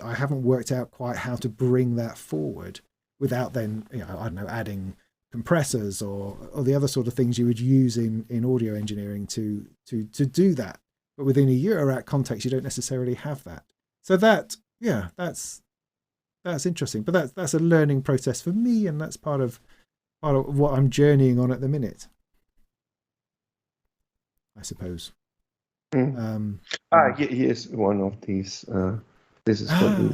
I haven't worked out quite how to bring that forward without then, I don't know, adding compressors or the other sort of things you would use in audio engineering to do that. But within a Eurorack context, you don't necessarily have that. So that's interesting. But that's a learning process for me, and that's part of what I'm journeying on at the minute, I suppose. Here's one of these. This is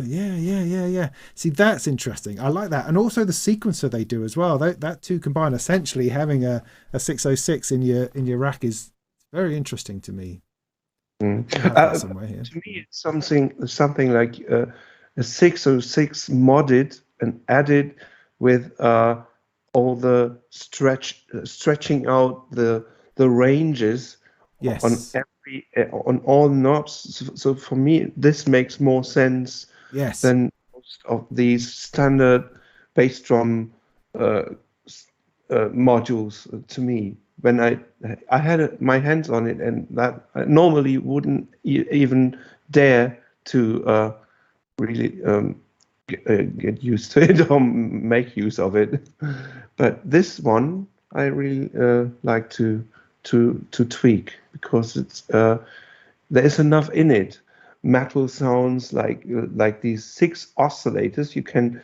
yeah. See, that's interesting. I like that, and also the sequencer they do as well. That two combined, essentially having a 606 in your rack is very interesting to me. Somewhere here. To me, it's something like a 606 modded and added with all the stretching out the ranges. Yes. On all knobs. So for me, this makes more sense than most of these standard bass drum modules to me. When I had my hands on it, and that I normally wouldn't even dare to really get used to it or make use of it. But this one, I really like to tweak, because it's there is enough in it. Metal sounds like these 6 oscillators. You can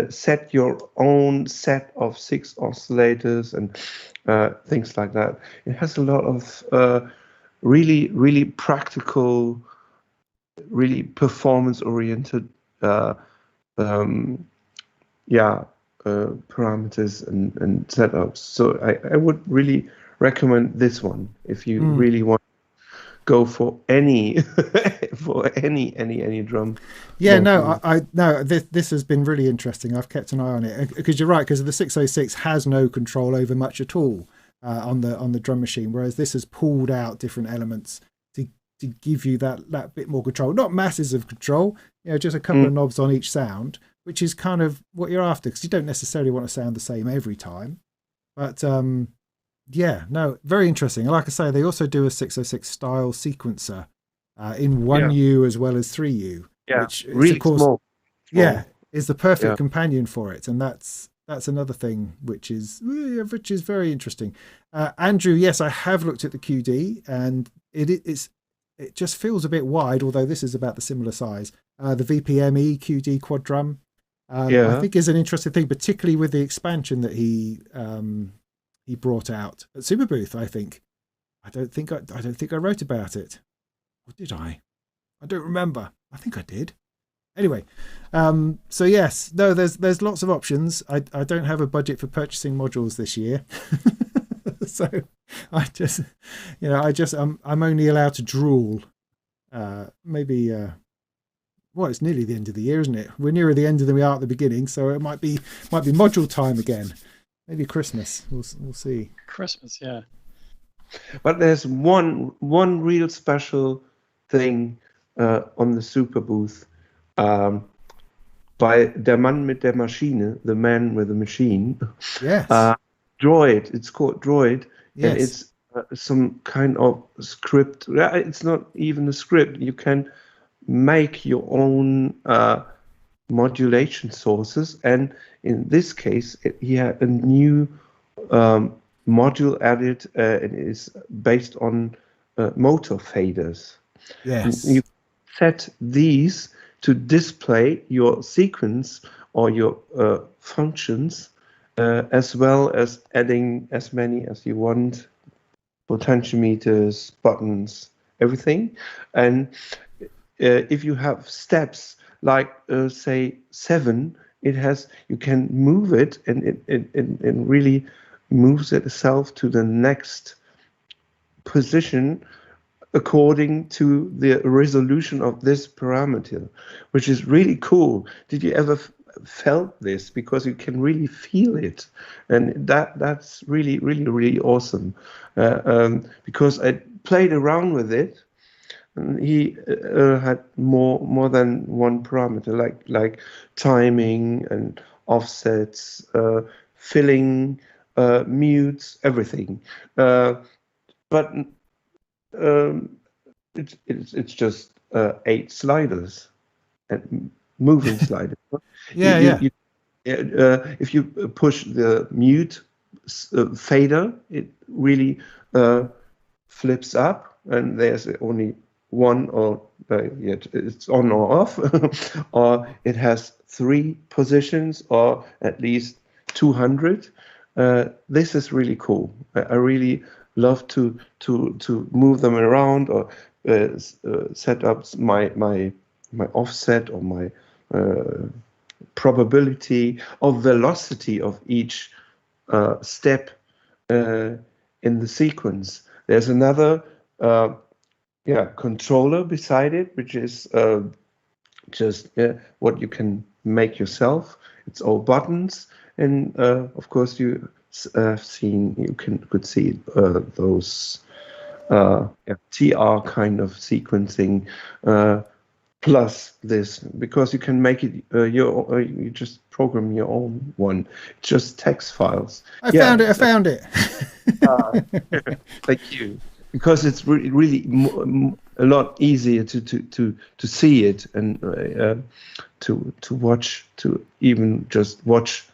set your own set of 6 oscillators and things like that. It has a lot of really practical, really performance-oriented parameters and setups. So I would really recommend this one if you really want to go for any drum. Yeah, this has been really interesting. I've kept an eye on it because you're right, because the 606 has no control over much at all on the drum machine, whereas this has pulled out different elements to give you that bit more control. Not masses of control, just a couple of knobs on each sound, which is kind of what you're after, because you don't necessarily want to sound the same every time. But very interesting. Like I say, they also do a 606 style sequencer in 1U as well as 3U, which is, really of course, small. is the perfect companion for it. And that's another thing which is very interesting. Andrew, yes, I have looked at the QD, and it just feels a bit wide, although this is about the similar size. The VPME QD quad drum, I think, is an interesting thing, particularly with the expansion that he brought out at Superbooth. I think I don't think I wrote about it, or did I? I don't remember. I think I did. Anyway, so yes, no, there's lots of options. I don't have a budget for purchasing modules this year, so I'm only allowed to drool. Maybe it's nearly the end of the year, isn't it? We're nearer the end than we are at the beginning, so it might be module time again. Maybe Christmas. We'll see. Christmas, yeah. But there's one real special thing on the Superbooth by Der Mann mit der Maschine, the man with the machine. Yes. Droid. It's called Droid. Yes. And it's some kind of script. It's not even a script. You can make your own modulation sources, and in this case he had a new module added, and it is based on motor faders. Yes. And you set these to display your sequence or your functions, as well as adding as many as you want, potentiometers, buttons, everything. And if you have steps like say 7, you can move it, and it really moves itself to the next position according to the resolution of this parameter, which is really cool. Did you ever felt this? Because you can really feel it, and that's really, really, really awesome. Because I played around with it, and he had more than one parameter, like timing and offsets, filling, mutes, everything. But it's just 8 sliders and moving sliders. If you push the mute fader, it really flips up, and there's only one, or it's on or off, or it has 3 positions, or at least 200. This is really cool. I really love to move them around, or set up my offset, or my probability of velocity of each step in the sequence. There's another controller beside it, which is just what you can make yourself. It's all buttons, and of course you could see those TR kind of sequencing, plus this, because you can make it you just program your own one. It's just text files. I found it. Thank you. Because it's really a lot easier to see it, and to watch, to even just watch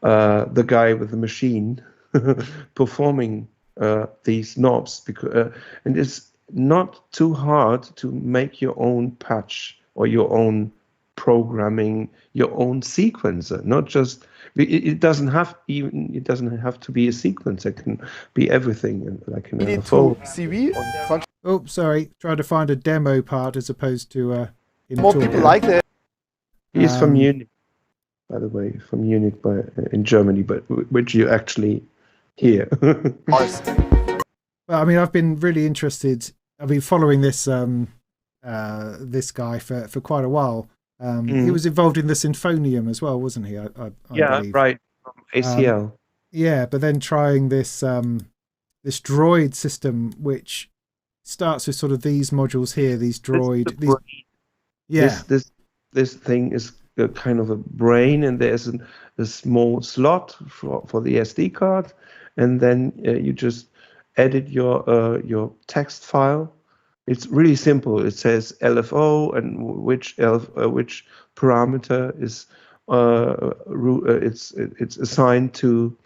the guy with the machine performing these knobs, because and it's not too hard to make your own patch, or your own programming, your own sequencer. Not just it doesn't have to be a sequence. It can be everything, like in a phone. Oh, sorry. Try to find a demo part as opposed to more people like that. He's from Munich, by the way, in Germany, but which you actually hear. Well, I mean, I've been really interested. I've been following this this guy for quite a while. He was involved in the Sinfonium as well, wasn't he? I believe. Right. From ACL. But then trying this this droid system, which starts with sort of these modules here. These droid. This thing is a kind of a brain, and there's a small slot for the SD card, and then you just edit your text file. It's really simple. It says LFO, and which parameter is it's assigned to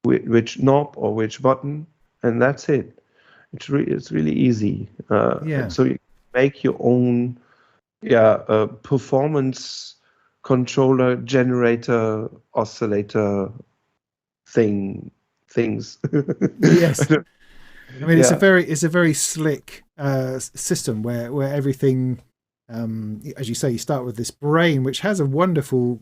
which knob or which button, and that's it. It's really easy. So you make your own performance controller, generator, oscillator things. Yes. I mean, it's a very slick system where everything, as you say, you start with this brain, which has a wonderful,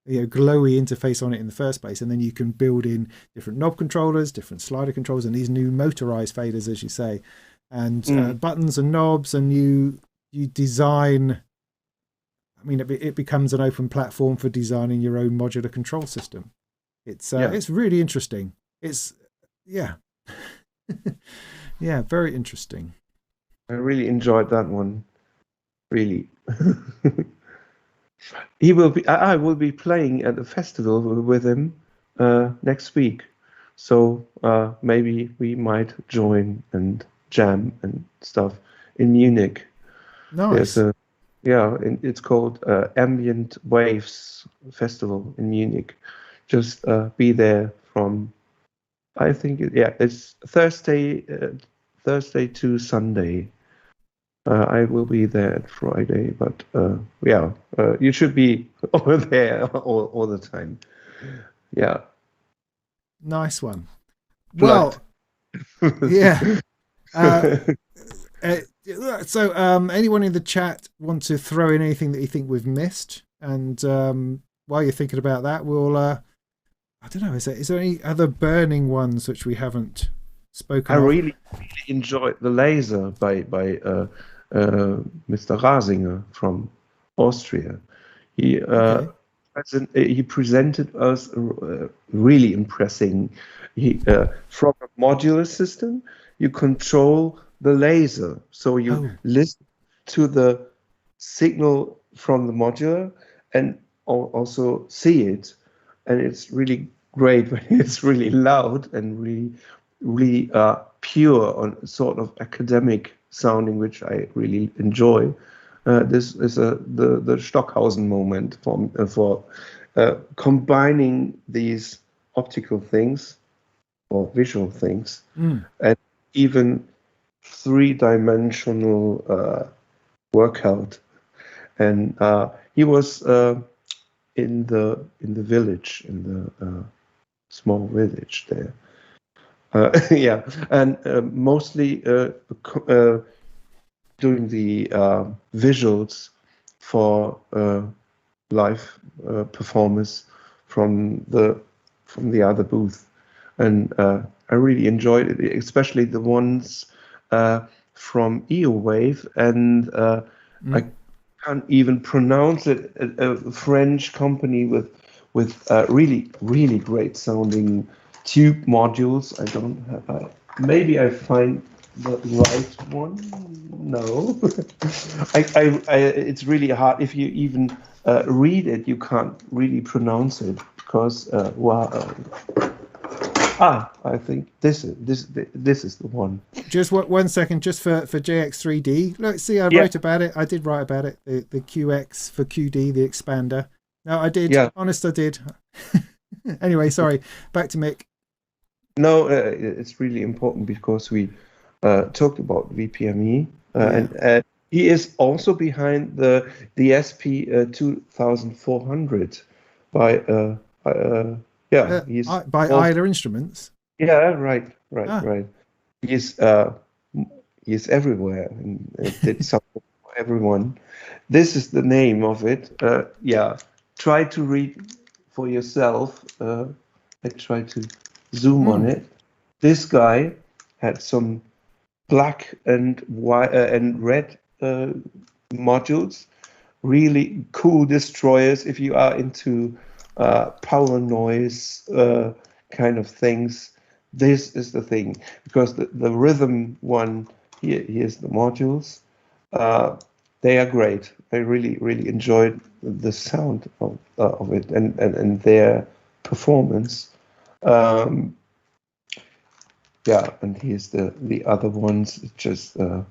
glowy interface on it in the first place, and then you can build in different knob controllers, different slider controls, and these new motorized faders, as you say, and buttons and knobs, and you design. I mean, it becomes an open platform for designing your own modular control system. It's really interesting. It's very interesting. I really enjoyed that one. Really. I will be playing at a festival with him next week. So maybe we might join and jam and stuff in Munich. Nice. It's called Ambient Waves Festival in Munich. Just be there from, I think, it's Thursday to Sunday. I will be there at Friday, but you should be over there all the time. Yeah. Nice one. Well, yeah. So anyone in the chat want to throw in anything that you think we've missed? And while you're thinking about that, we'll I don't know, is there any other burning ones which we haven't spoken I of. really enjoyed the laser by Mr. Rasinger from Austria. He Okay. he presented us really impressing. From a modular system, you control the laser, so you listen to the signal from the modular and also see it, and it's really great when it's really loud and really pure on sort of academic sounding, which I really enjoy. This is the Stockhausen moment for combining these optical things or visual things and even three-dimensional workout. And he was in the village, in the small village there. Yeah, and mostly doing the visuals for live performance from the other booth, and I really enjoyed it, especially the ones from EOWave, and I can't even pronounce it. A French company with really great sounding tube modules. I don't have. Maybe I find the right one. No, it's really hard. If you even read it, you can't really pronounce it because I think this is the one. Just 1 second, just for JX3D. Look, see, I wrote about it. I did write about it. The QX for QD, the expander. No, I did. Yeah. Honest, I did. Anyway, sorry. Back to Mick. No, it's really important because we talked about VPME, and he is also behind the SP 2400 by he's by Isla Instruments. Yeah, right. He's everywhere and did something for everyone. This is the name of it. Try to read for yourself. I try to zoom on it. This guy had some black and white and red modules. Really cool destroyers if you are into power noise kind of things. This is the thing, because the rhythm one here's the modules. They are great. I really enjoyed the sound of it and their performance. And here's the other ones, just the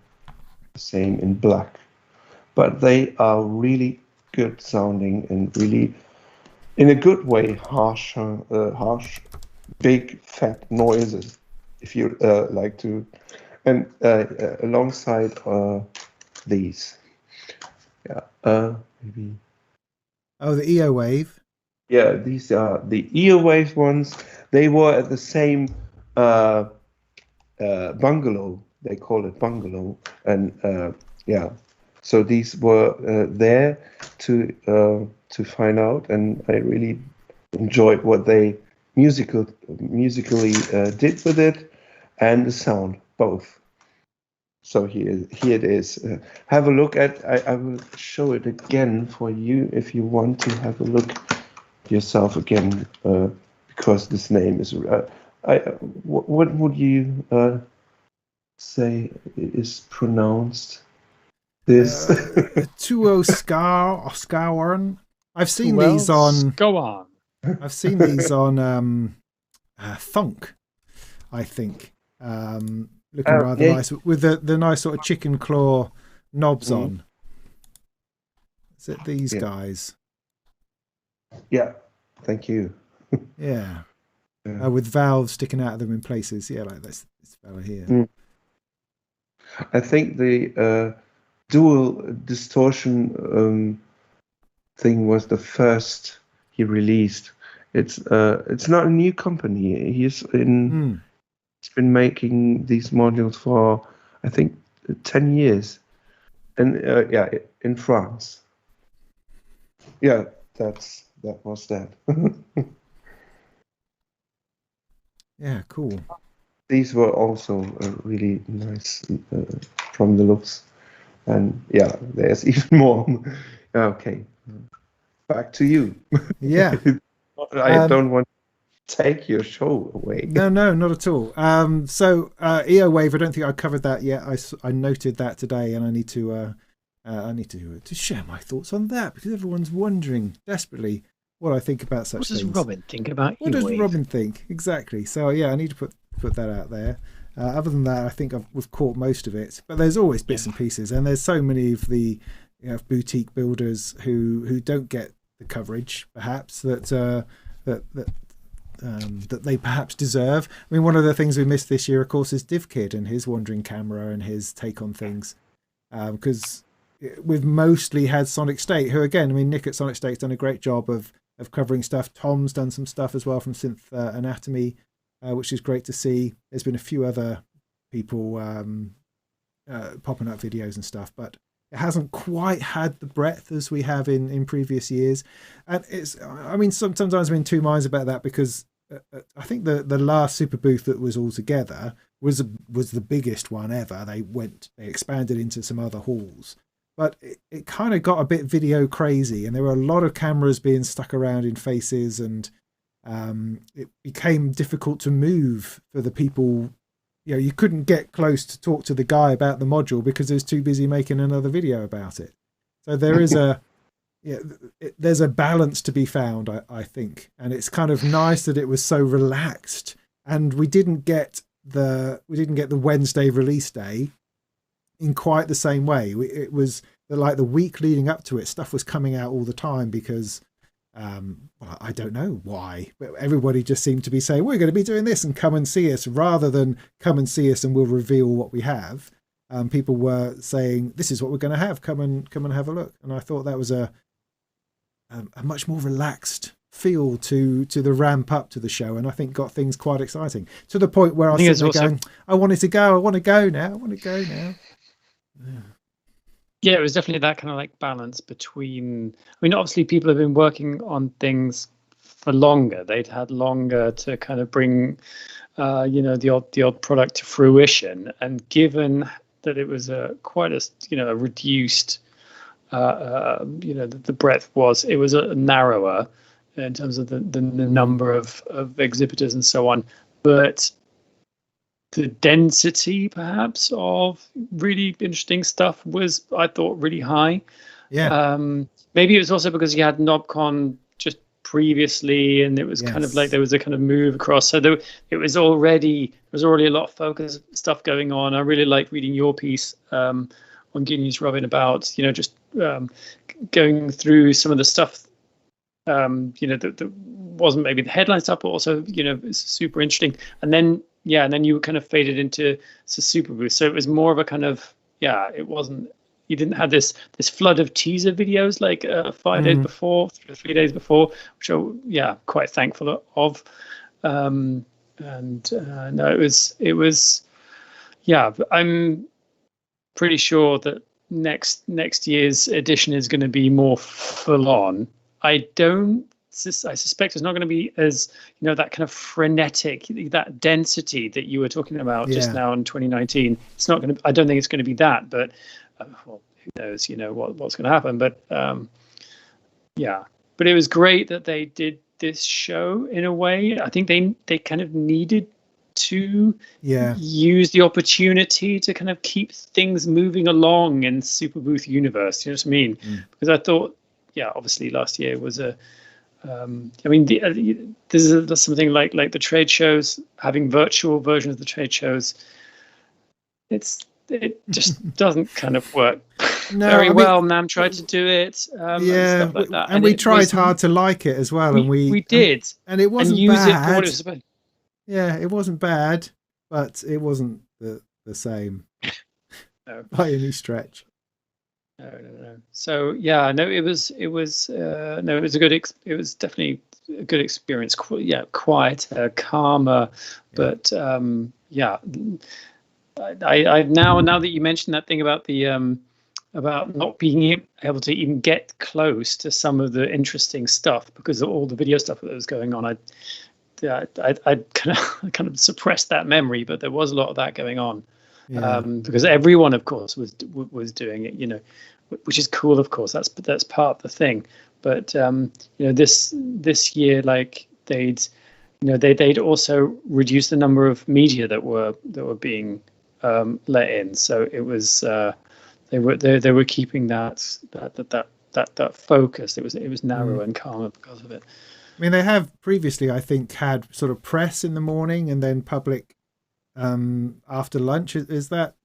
same in black, but they are really good sounding and really, in a good way, harsh, big fat noises, if you like to, and alongside these, maybe. Oh, the EOWave. Yeah, these are the EOWave ones. They were at the same bungalow. They call it bungalow, and so these were there to find out, and I really enjoyed what they musically did with it, and the sound, both. So here it is. Have a look at. I will show it again for you if you want to have a look yourself again, because this name is. What would you say is pronounced? This Tuo Scarwarn. I've seen these on. Go on. I've seen these on Thunk, I think. Looking rather nice with the nice sort of chicken claw knobs on. Is it these guys? Yeah, thank you. Yeah. With valves sticking out of them in places. Yeah, like this fella here. I think the dual distortion thing was the first he released. It's not a new company. He's been making these modules for, I think, 10 years, and in France. Yeah, that was that. Yeah, cool. these were also really nice from the looks. And yeah, there's even more. Okay, back to you. Yeah. I don't want to take your show away. No, not at all. So EO Wave, I don't think I covered that yet. I noted that today, and I need to share my thoughts on that because everyone's wondering desperately what I think about such things. What does Robin think about What does Robin think? Exactly. So yeah, I need to put that out there. Other than that, I think we've caught most of it. But there's always bits and pieces, and there's so many of the boutique builders who don't get the coverage, perhaps that they perhaps deserve. I mean, one of the things we missed this year, of course, is DivKid and his wandering camera and his take on things, because we've mostly had Sonic State, who again, I mean, Nick at Sonic State's done a great job of covering stuff. Tom's done some stuff as well from Synth Anatomy, which is great to see. There's been a few other people popping up videos and stuff, but it hasn't quite had the breadth as we have in previous years. And I mean, sometimes I'm in two minds about that because I think the last Superbooth that was all together was the biggest one ever. They expanded into some other halls, but it kind of got a bit video crazy, and there were a lot of cameras being stuck around in faces, and it became difficult to move for the people. You couldn't get close to talk to the guy about the module because he was too busy making another video about it. So there is there's a balance to be found, I think, and it's kind of nice that it was so relaxed, and we didn't get the Wednesday release day in quite the same way. It was like the week leading up to it, stuff was coming out all the time because well, I don't know why, but everybody just seemed to be saying we're going to be doing this and come and see us, rather than come and see us and we'll reveal what we have. People were saying this is what we're going to have, come and have a look, and I thought that was a much more relaxed feel to the ramp up to the show, and I think got things quite exciting to the point where I was going, I want to go now. Yeah, it was definitely that kind of like balance between, I mean, obviously people have been working on things for longer. They'd had longer to kind of bring, the odd product to fruition. And given that it was quite a reduced, the breadth it was narrower in terms of the number of exhibitors and so on. But the density, perhaps, of really interesting stuff was, I thought, really high. Yeah. Maybe it was also because you had NobCon just previously, and it was kind of like there was a kind of move across. So there was already a lot of focus stuff going on. I really liked reading your piece on Gearnews, Robin, about just going through some of the stuff that wasn't maybe the headline stuff, but also it's super interesting. And then you kind of faded into Superbooth. So it was more of a kind of, it wasn't, you didn't have this flood of teaser videos like 5 days before, 3 days before, which I'm quite thankful of. No, it was, I'm pretty sure that next year's edition is going to be more full on. I suspect it's not going to be as, that kind of frenetic, that density that you were talking about just now in 2019. It's not going to, I don't think it's going to be that, but who knows, what's going to happen. But but it was great that they did this show in a way. I think they kind of needed to use the opportunity to kind of keep things moving along in Superbooth universe. You know what I mean? Because I thought, obviously last year was a, this is something like the trade shows, having virtual versions of the trade shows. It just doesn't kind of work very well. NAMM tried to do it, and stuff like that. And we tried hard to like it as well, and we did, and it wasn't use bad. It for what it was supposed. Yeah, it wasn't bad, but it wasn't the same by any stretch. No. So it was definitely a good experience. Quieter, calmer, but I now that you mentioned that thing about the about not being able to even get close to some of the interesting stuff because of all the video stuff that was going on, I kind of suppressed that memory, but there was a lot of that going on. Yeah. Because everyone, of course, was doing it, which is cool. Of course, that's part of the thing. But this year, like they'd also reduced the number of media that were being let in. So it was they were keeping that focus. It was narrow and calmer because of it. I mean, they have previously, I think, had sort of press in the morning and then public after lunch. Was that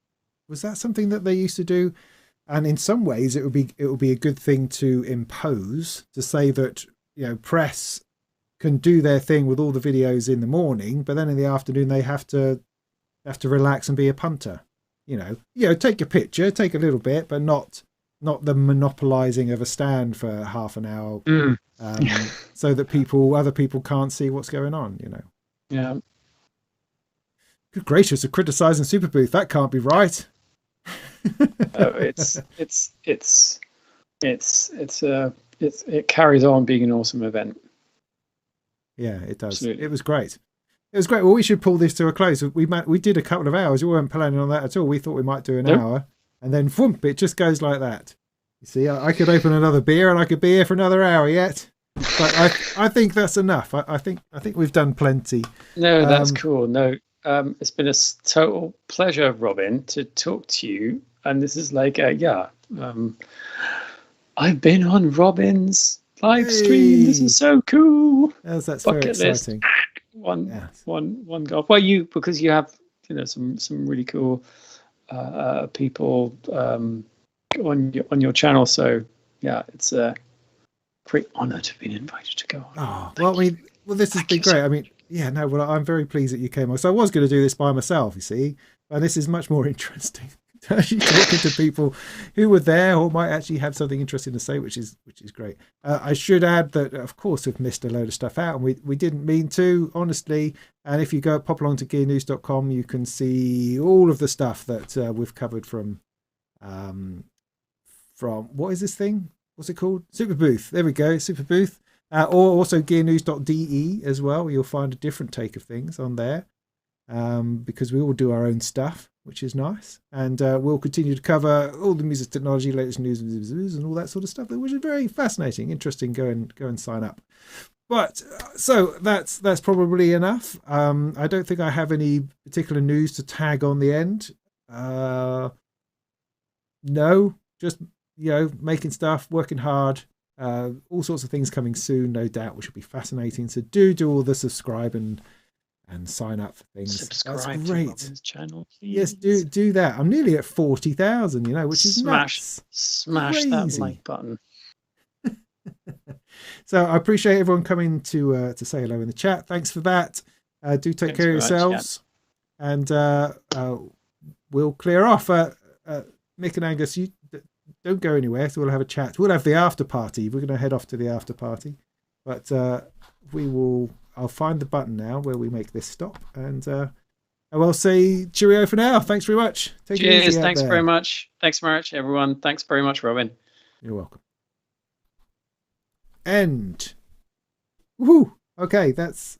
something that they used to do? And in some ways, it would be a good thing to impose, to say that press can do their thing with all the videos in the morning, but then in the afternoon they have to relax and be a punter. Take a picture, take a little bit, but not the monopolizing of a stand for half an hour, so that other people can't see what's going on. Yeah. Good gracious, of criticizing Superbooth, that can't be right. It carries on being an awesome event. Yeah, it does. Absolutely. It was great. Well, we should pull this to a close. We did a couple of hours. We weren't planning on that at all. We thought we might do an hour, and then whoomp, it just goes like that. You see, I could open another beer and I could be here for another hour yet. But I think that's enough. I think we've done plenty. No, that's cool. No, it's been a total pleasure, Robin, to talk to you. And this is like, I've been on Robin's live stream. This is so cool. That's very exciting. One goal. Well, because you have some really cool people on your channel. So yeah, it's a great honor to have been invited to go on. This has been great. I mean, I'm very pleased that you came on. So I was going to do this by myself, you see, and this is much more interesting. Actually talking to people who were there or might actually have something interesting to say, which is great. I should add that, of course, we've missed a load of stuff out, and we didn't mean to, honestly. And if you pop along to gearnews.com, you can see all of the stuff that we've covered from what is this thing? What's it called? Superbooth. There we go, Superbooth. Or also gearnews.de as well. You'll find a different take of things on there, because we all do our own stuff, which is nice. And we'll continue to cover all the music technology, latest news and all that sort of stuff, which is very fascinating, interesting. Go and sign up. But so that's probably enough. I don't think I have any particular news to tag on the end. No, just making stuff, working hard. All sorts of things coming soon, no doubt, which will be fascinating. So do all the subscribe and sign up for things. Subscribe That's great. to Robin's channel, please. Yes, do that. I'm nearly at 40,000, which is nuts. Smash that like button. So I appreciate everyone coming to say hello in the chat. Thanks for that. Do take care of yourselves, and we'll clear off. Mick and Angus, you don't go anywhere, so we'll have a chat. We'll have the after party. We're going to head off to the after party, but I'll find the button now where we make this stop, and I will say cheerio for now. Thanks very much. Take it easy. Thanks very much. Thanks very much, everyone. Thanks very much, Robin. You're welcome. End. Woohoo! Okay, that's